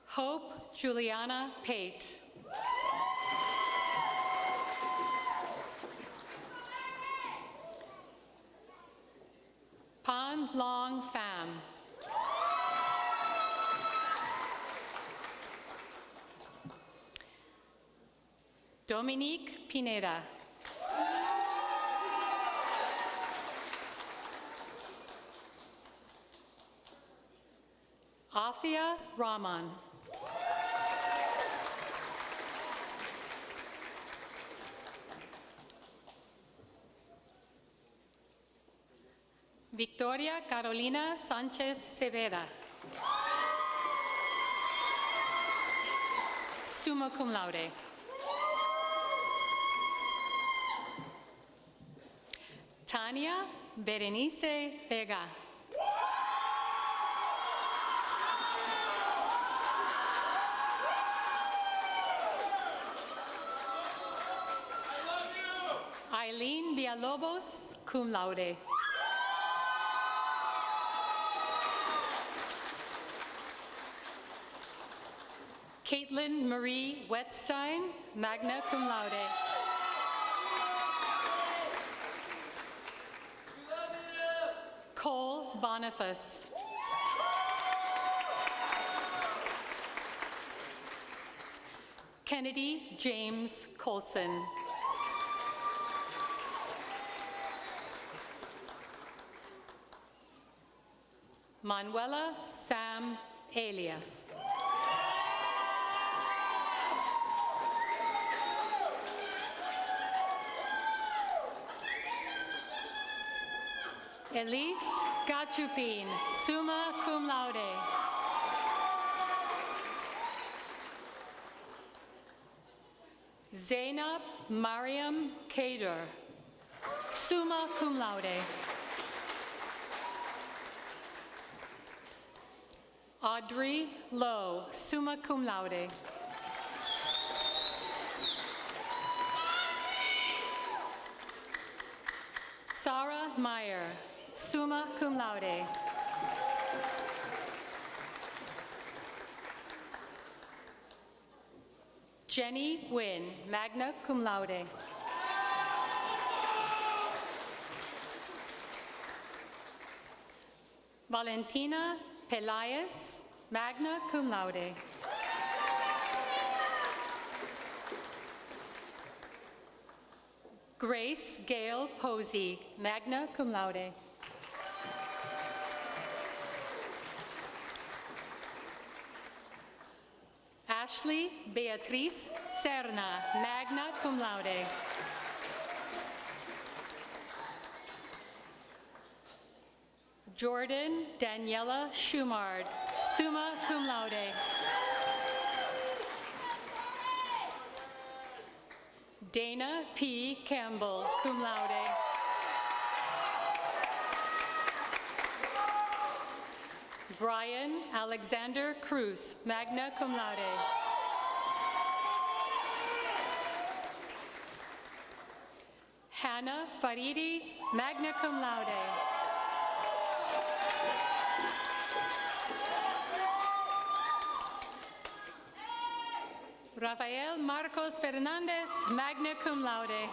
Hope Juliana Pate. Pan Long Pham. Dominique Pineda. Afia Rahman. Victoria Carolina Sanchez Severa. Summa cum laude. Tania Berenice Vega. Eileen Villalobos, cum laude. Caitlin Marie Wetstein, magna cum laude. Cole Boniface. Kennedy James Colson. Manuela Sam Elias. Elise Gachupin, summa cum laude. Zainab Mariam Kader, summa cum laude. Audrey Lowe, summa cum laude. Sarah Meyer, summa cum laude. Jenny Nguyen, magna cum laude. Valentina Pelaez, magna cum laude. Grace Gail Posey, magna cum laude. Ashley Beatriz Serna, magna cum laude. Jordan Daniela Schumard, summa cum laude. Dana P. Campbell, cum laude. Brian Alexander Cruz, magna cum laude. Hannah Faridi, magna cum laude. Rafael Marcos Fernandez, magna cum laude.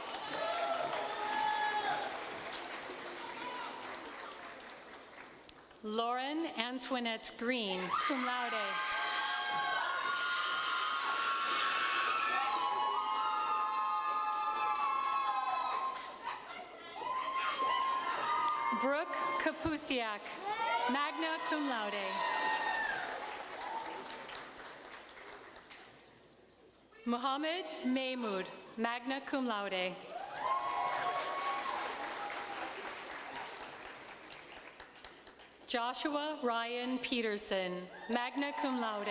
Lauren Antoinette Green, cum laude. Brooke Kapusiak, magna cum laude. Muhammad Mahmoud, magna cum laude. Joshua Ryan Peterson, magna cum laude.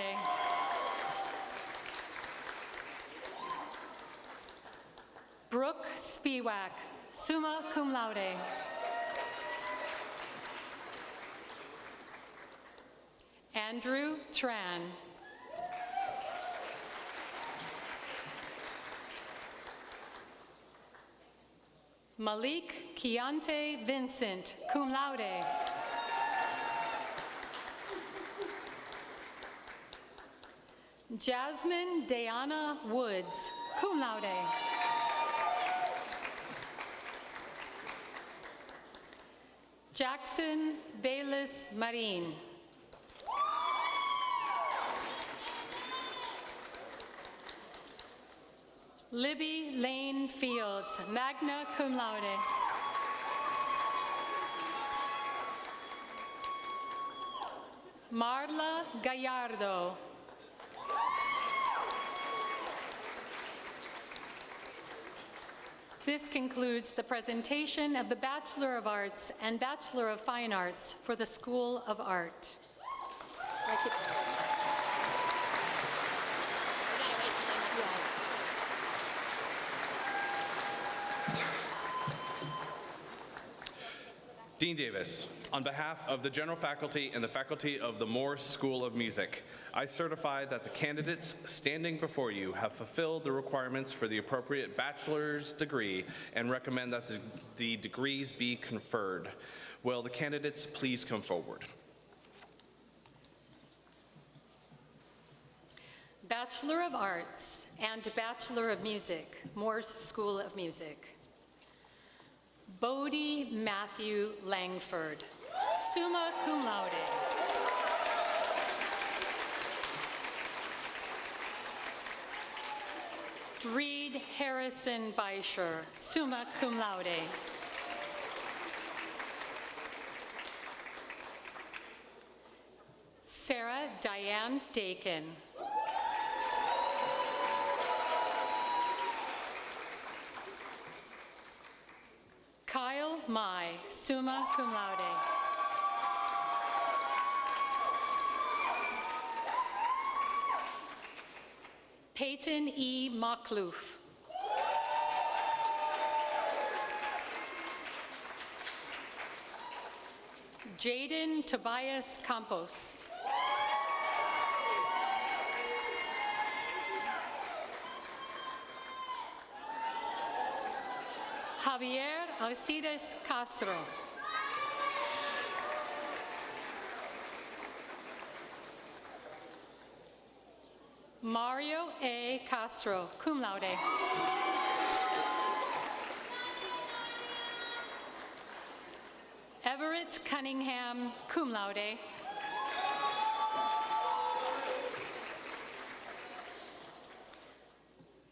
Brooke Spiewak, summa cum laude. Andrew Tran. Malik Keontae Vincent, cum laude. Jasmine Diana Woods, cum laude. Jackson Bayless Marin. Libby Lane Fields, magna cum laude. Marla Gallardo. This concludes the presentation of the Bachelor of Arts and Bachelor of Fine Arts for the School of Art. Thank you. Dean Davis, on behalf of the general faculty and the faculty of the Morse School of Music, I certify that the candidates standing before you have fulfilled the requirements for the appropriate bachelor's degree and recommend that the degrees be conferred. Will the candidates please come forward? Bachelor of Arts and Bachelor of Music, Morse School of Music. Bodie Matthew Langford, summa cum laude. Reed Harrison Beischer, summa cum laude. and Dakin. Kyle Mai, summa cum laude. Peyton E. Mocklouf. Jaden Tobias Campos. Javier Alcides Castro. Mario A. Castro, cum laude. Everett Cunningham, cum laude.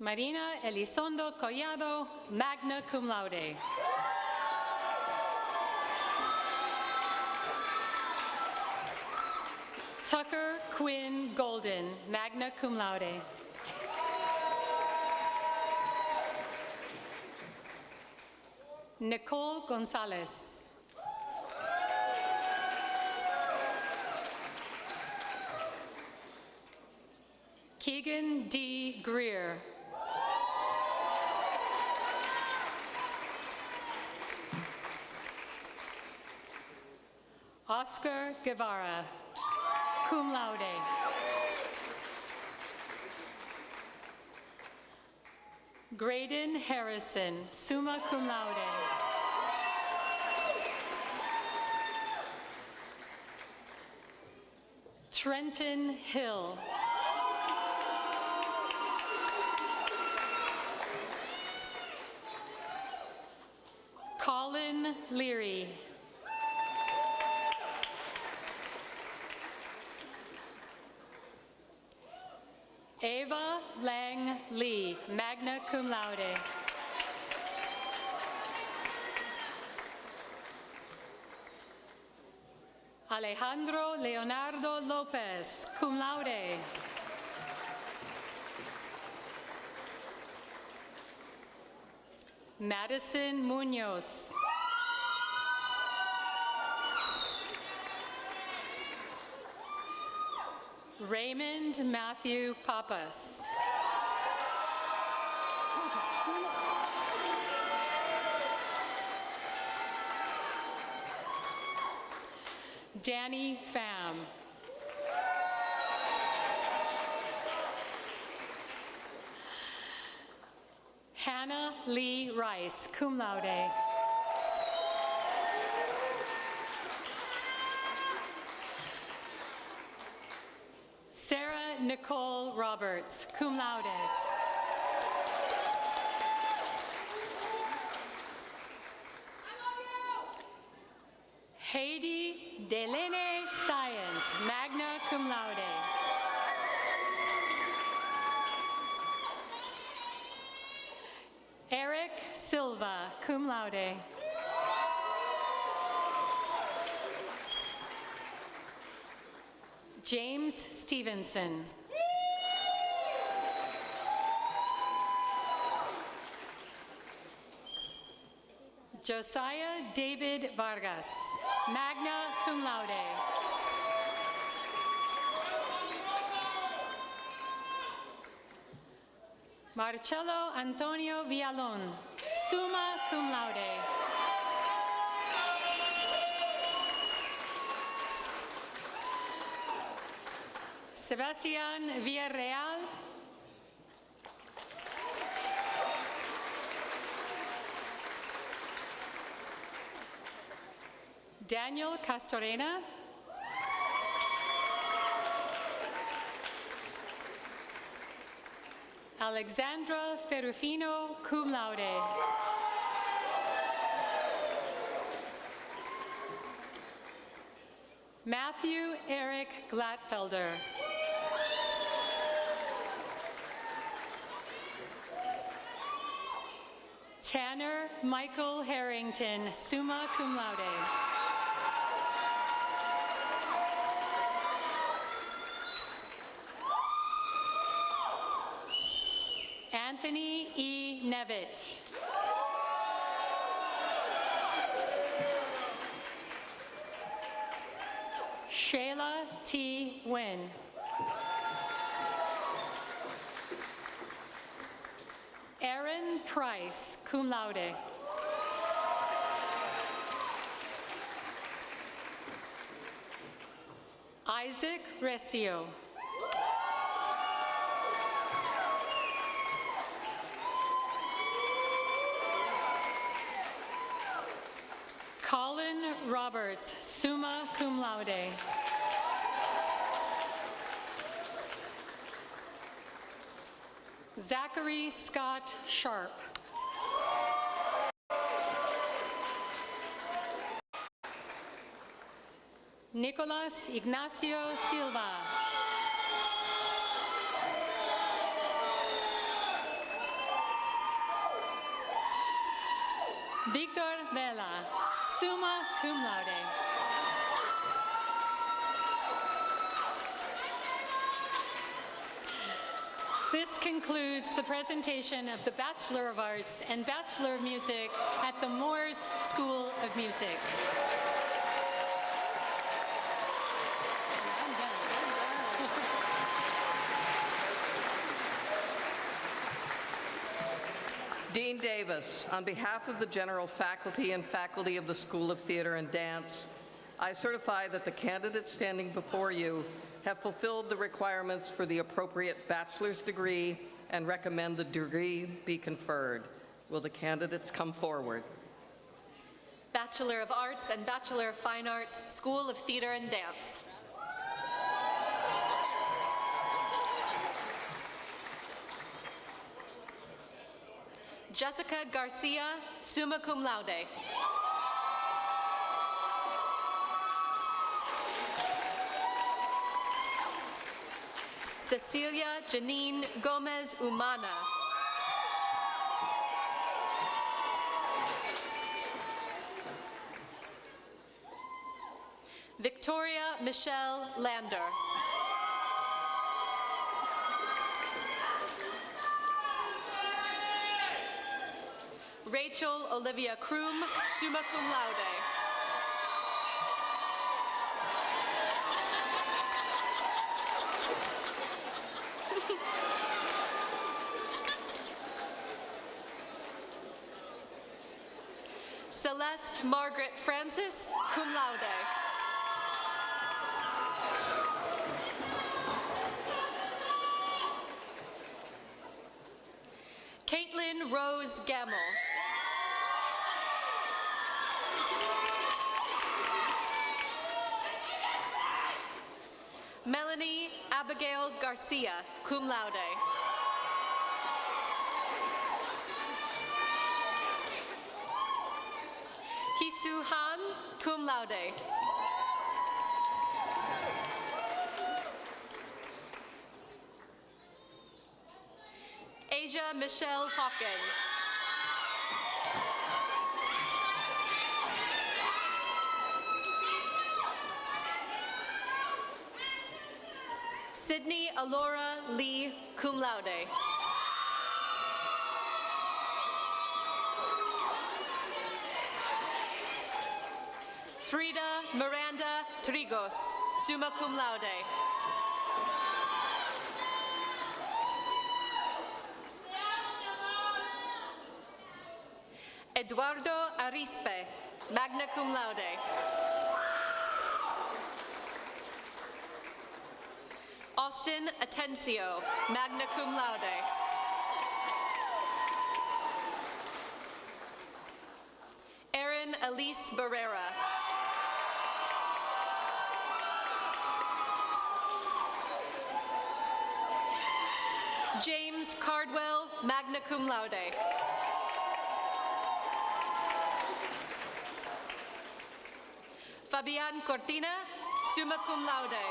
Marina Elizondo Collado, magna cum laude. Tucker Quinn Golden, magna cum laude. Nicole Gonzalez. Keegan D. Greer. Oscar Guevara, cum laude. Graydon Harrison, summa cum laude. Trenton Hill. Colin Leary. Ava Lang Lee, magna cum laude. Alejandro Leonardo Lopez, cum laude. Madison Munoz. Raymond Matthew Pappas. Danny Pham. Hannah Lee Rice, cum laude. Sarah Nicole Roberts, cum laude. Heidi Delene Science, magna cum laude. Eric Silva, cum laude. James Stevenson. Josiah David Vargas, magna cum laude. Marcelo Antonio Villalon, summa cum laude. Sebastian Villarreal. Daniel Castorena. Alexandra Ferrufino, cum laude. Matthew Eric Glatfelder. Tanner Michael Harrington, summa cum laude. Anthony E. Nevitt. Shayla T. Wynn. Aaron Price, cum laude. Isaac Recio. Colin Roberts, summa cum laude. Zachary Scott Sharp. Nicolas Ignacio Silva. Victor Vela, summa cum laude. This concludes the presentation of the Bachelor of Arts and Bachelor of Music at the Moores School of Music. Dean Davis, on behalf of the general faculty and faculty of the School of Theater and Dance, I certify that the candidates standing before you have fulfilled the requirements for the appropriate bachelor's degree and recommend the degree be conferred. Will the candidates come forward? Bachelor of Arts and Bachelor of Fine Arts, School of Theater and Dance. Jessica Garcia, summa cum laude. Cecilia Janine Gomez Umana. Victoria Michelle Lander. Rachel Olivia Kroom, summa cum laude. Celeste Margaret Francis, cum laude. Caitlin Rose Gamble. Melanie Abigail Garcia, cum laude. Hisu Han, cum laude. Asia Michelle Hawkins. Sydney Alora Lee, cum laude. Frida Miranda Trigos, summa cum laude. Eduardo Arispe, magna cum laude. Austin Atencio, magna cum laude. Erin Elise Barrera. James Cardwell, magna cum laude. Fabian Cortina, summa cum laude.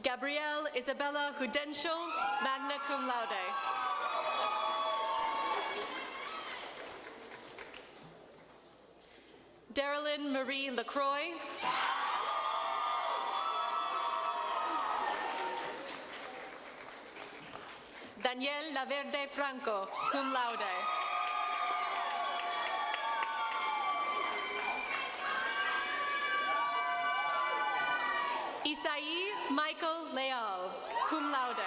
Gabrielle Isabella Hudenschel, magna cum laude. Darylyn Marie LaCroix. Daniel Laverde Franco, cum laude. Isai Michael Leal, cum laude.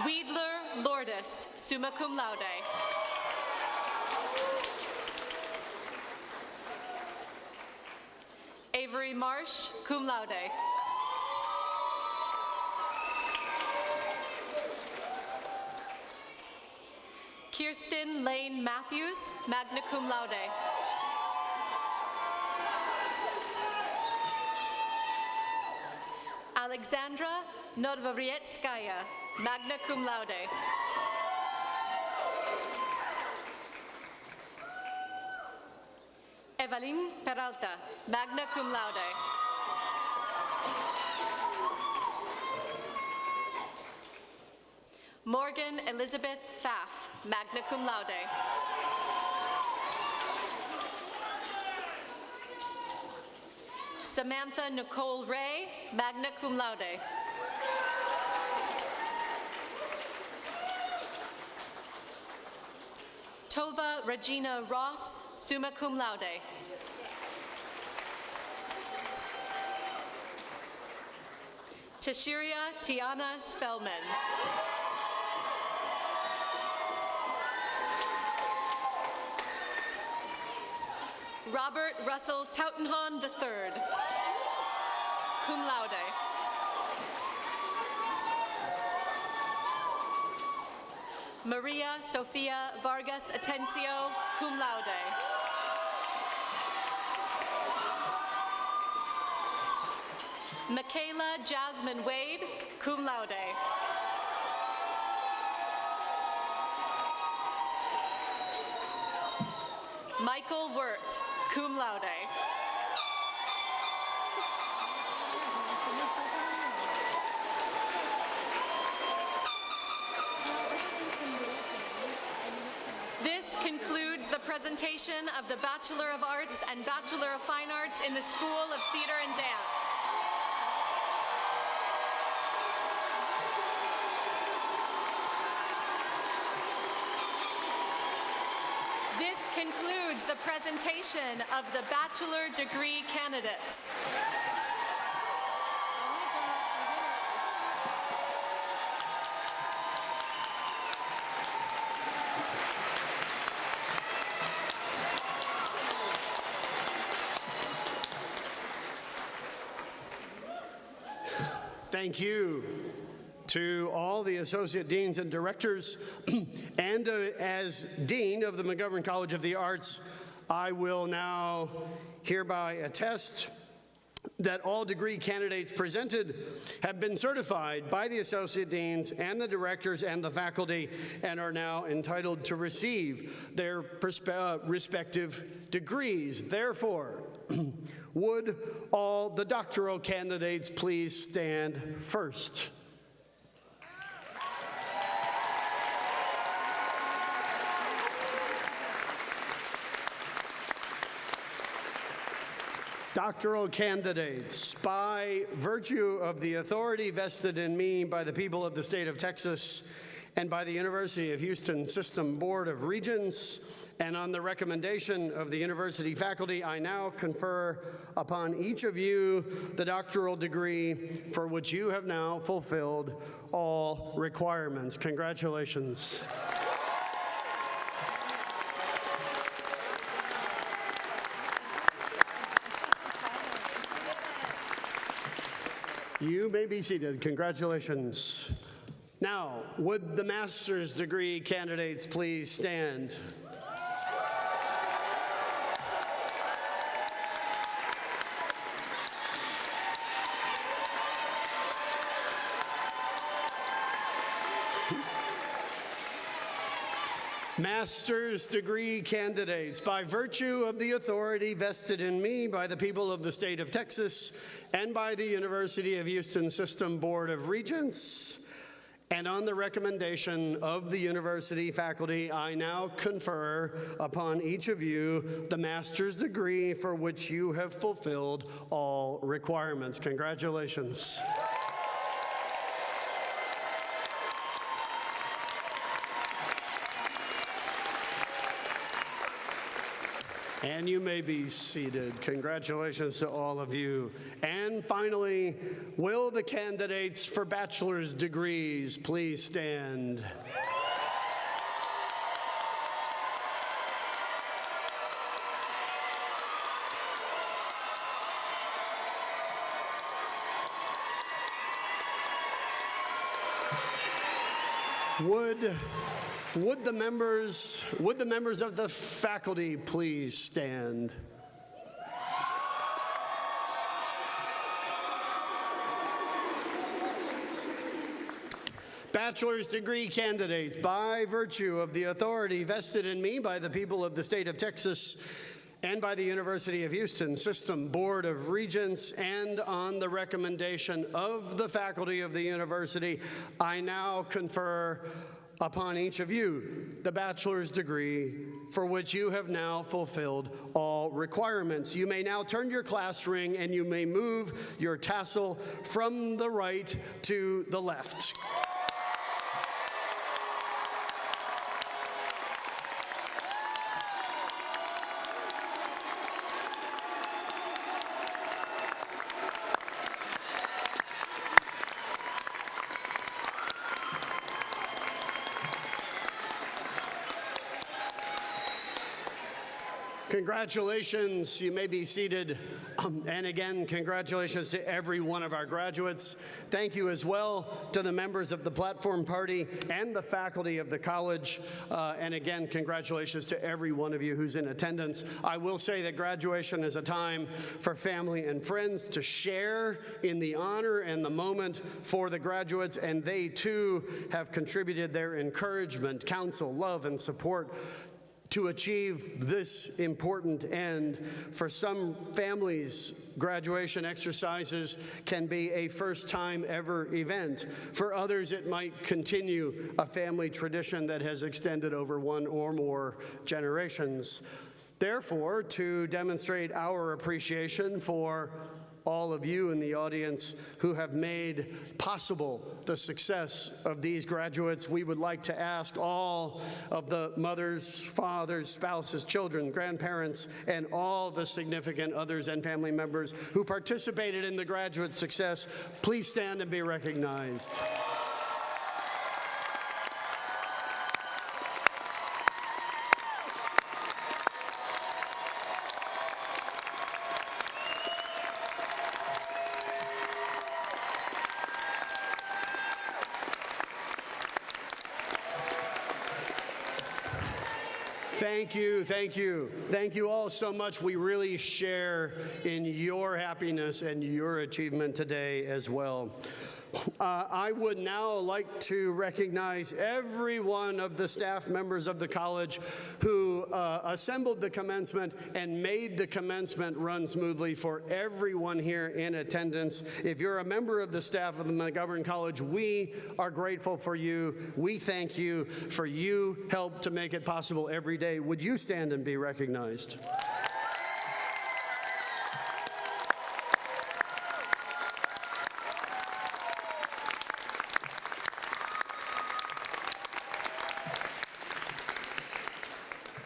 Weidler Lourdes, summa cum laude. Avery Marsh, cum laude. Kirsten Lane Matthews, magna cum laude. Alexandra Nodvorietskaya, magna cum laude. Evelyn Peralta, magna cum laude. Morgan Elizabeth Pfaff, magna cum laude. Samantha Nicole Ray, magna cum laude. Tova Regina Ross, summa cum laude. Tashiria Tiana Spellman. Robert Russell Tautenhahn III, cum laude. Maria Sofia Vargas Atencio, cum laude. Michaela Jasmine Wade, cum laude. Michael Wirt, cum laude. This concludes the presentation of the Bachelor of Arts and Bachelor of Fine Arts in the School of Theater and Dance. This concludes the presentation of the bachelor degree candidates. Thank you to all the associate deans and directors. And as dean of the McGovern College of the Arts, I will now hereby attest that all degree candidates presented have been certified by the associate deans and the directors and the faculty and are now entitled to receive their respective degrees. Therefore, would all the doctoral candidates please stand first? Doctoral candidates, by virtue of the authority vested in me by the people of the state of Texas and by the University of Houston System Board of Regents, and on the recommendation of the university faculty, I now confer upon each of you the doctoral degree for which you have now fulfilled all requirements. Congratulations. You may be seated. Congratulations. Now, would the master's degree candidates please stand? Master's degree candidates, by virtue of the authority vested in me by the people of the state of Texas and by the University of Houston System Board of Regents, And on the recommendation of the university faculty, I now confer upon each of you the master's degree for which you have fulfilled all requirements. Congratulations. And you may be seated. Congratulations to all of you. And finally, will the candidates for bachelor's degrees please stand? Would the members of the faculty please stand? Bachelor's degree candidates, by virtue of the authority vested in me by the people of the state of Texas and by the University of Houston System Board of Regents, and on the recommendation of the faculty of the university, I now confer upon each of you the bachelor's degree for which you have now fulfilled all requirements. You may now turn your class ring and you may move your tassel from the right to the left. Congratulations, you may be seated. And again, congratulations to every one of our graduates. Thank you as well to the members of the platform party and the faculty of the college. And again, congratulations to every one of you who's in attendance. I will say that graduation is a time for family and friends to share in the honor and the moment for the graduates, and they too have contributed their encouragement, counsel, love, and support to achieve this important end. For some families, graduation exercises can be a first-time ever event. For others, it might continue a family tradition that has extended over one or more generations. Therefore, to demonstrate our appreciation for all of you in the audience who have made possible the success of these graduates, we would like to ask all of the mothers, fathers, spouses, children, grandparents, and all the significant others and family members who participated in the graduate success, please stand and be recognized. Thank you, thank you. Thank you all so much. We really share in your happiness and your achievement today as well. I would now like to recognize every one of the staff members of the college who assembled the commencement and made the commencement run smoothly. For everyone here in attendance, if you're a member of the staff of the McGovern College, we are grateful for you. We thank you for you help to make it possible every day. Would you stand and be recognized?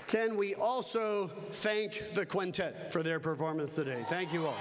Can we also thank the quintet for their performance today? Thank you all.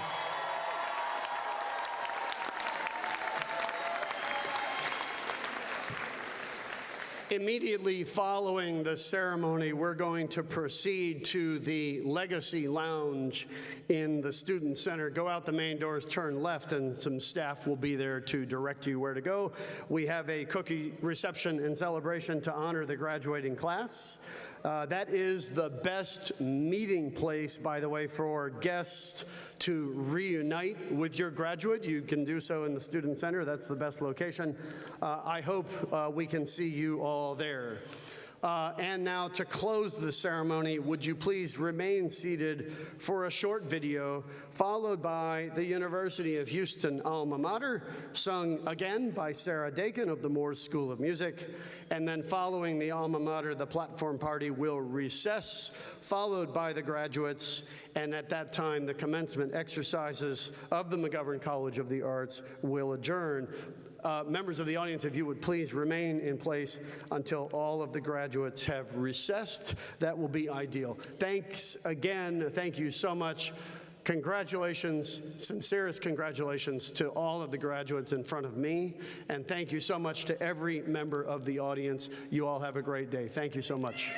Immediately following the ceremony, we're going to proceed to the Legacy Lounge in the Student Center. Go out the main doors, turn left, and some staff will be there to direct you where to go. We have a cookie reception and celebration to honor the graduating class. That is the best meeting place, by the way, for guests to reunite with your graduate. You can do so in the Student Center. That's the best location. I hope we can see you all there. And now to close the ceremony, would you please remain seated for a short video, followed by the University of Houston alma mater, sung again by Sarah Dakin of the Moores School of Music. And then following the alma mater, the platform party will recess, followed by the graduates. And at that time, the commencement exercises of the McGovern College of the Arts will adjourn. Members of the audience, if you would please remain in place until all of the graduates have recessed, that will be ideal. Thanks again. Thank you so much. Congratulations, sincerest congratulations to all of the graduates in front of me. And thank you so much to every member of the audience. You all have a great day. Thank you so much.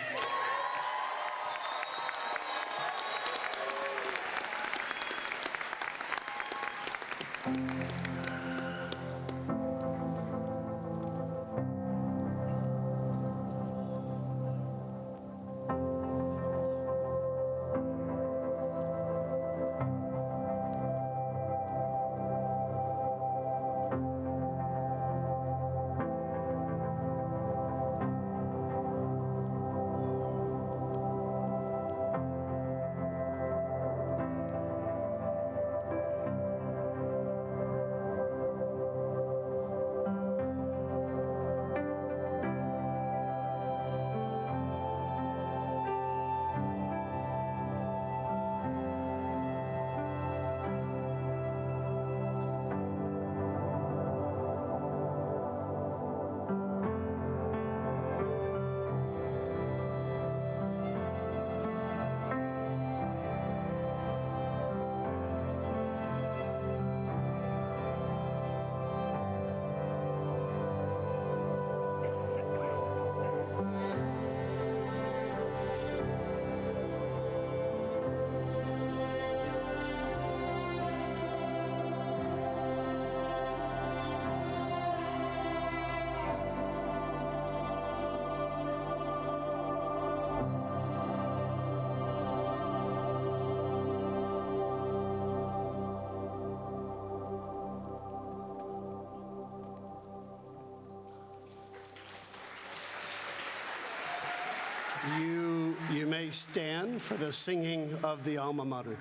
You may stand for the singing of the alma mater.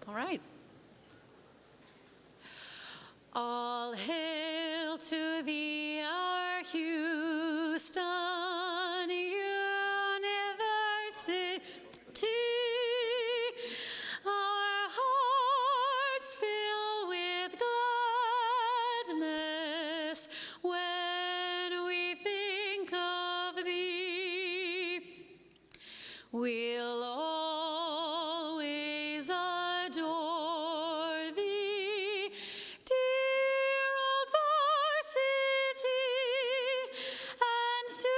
All right. All hail to thee, our Houston University. Our hearts fill with gladness when we think of thee. We'll always adore thee, dear old varsity, and to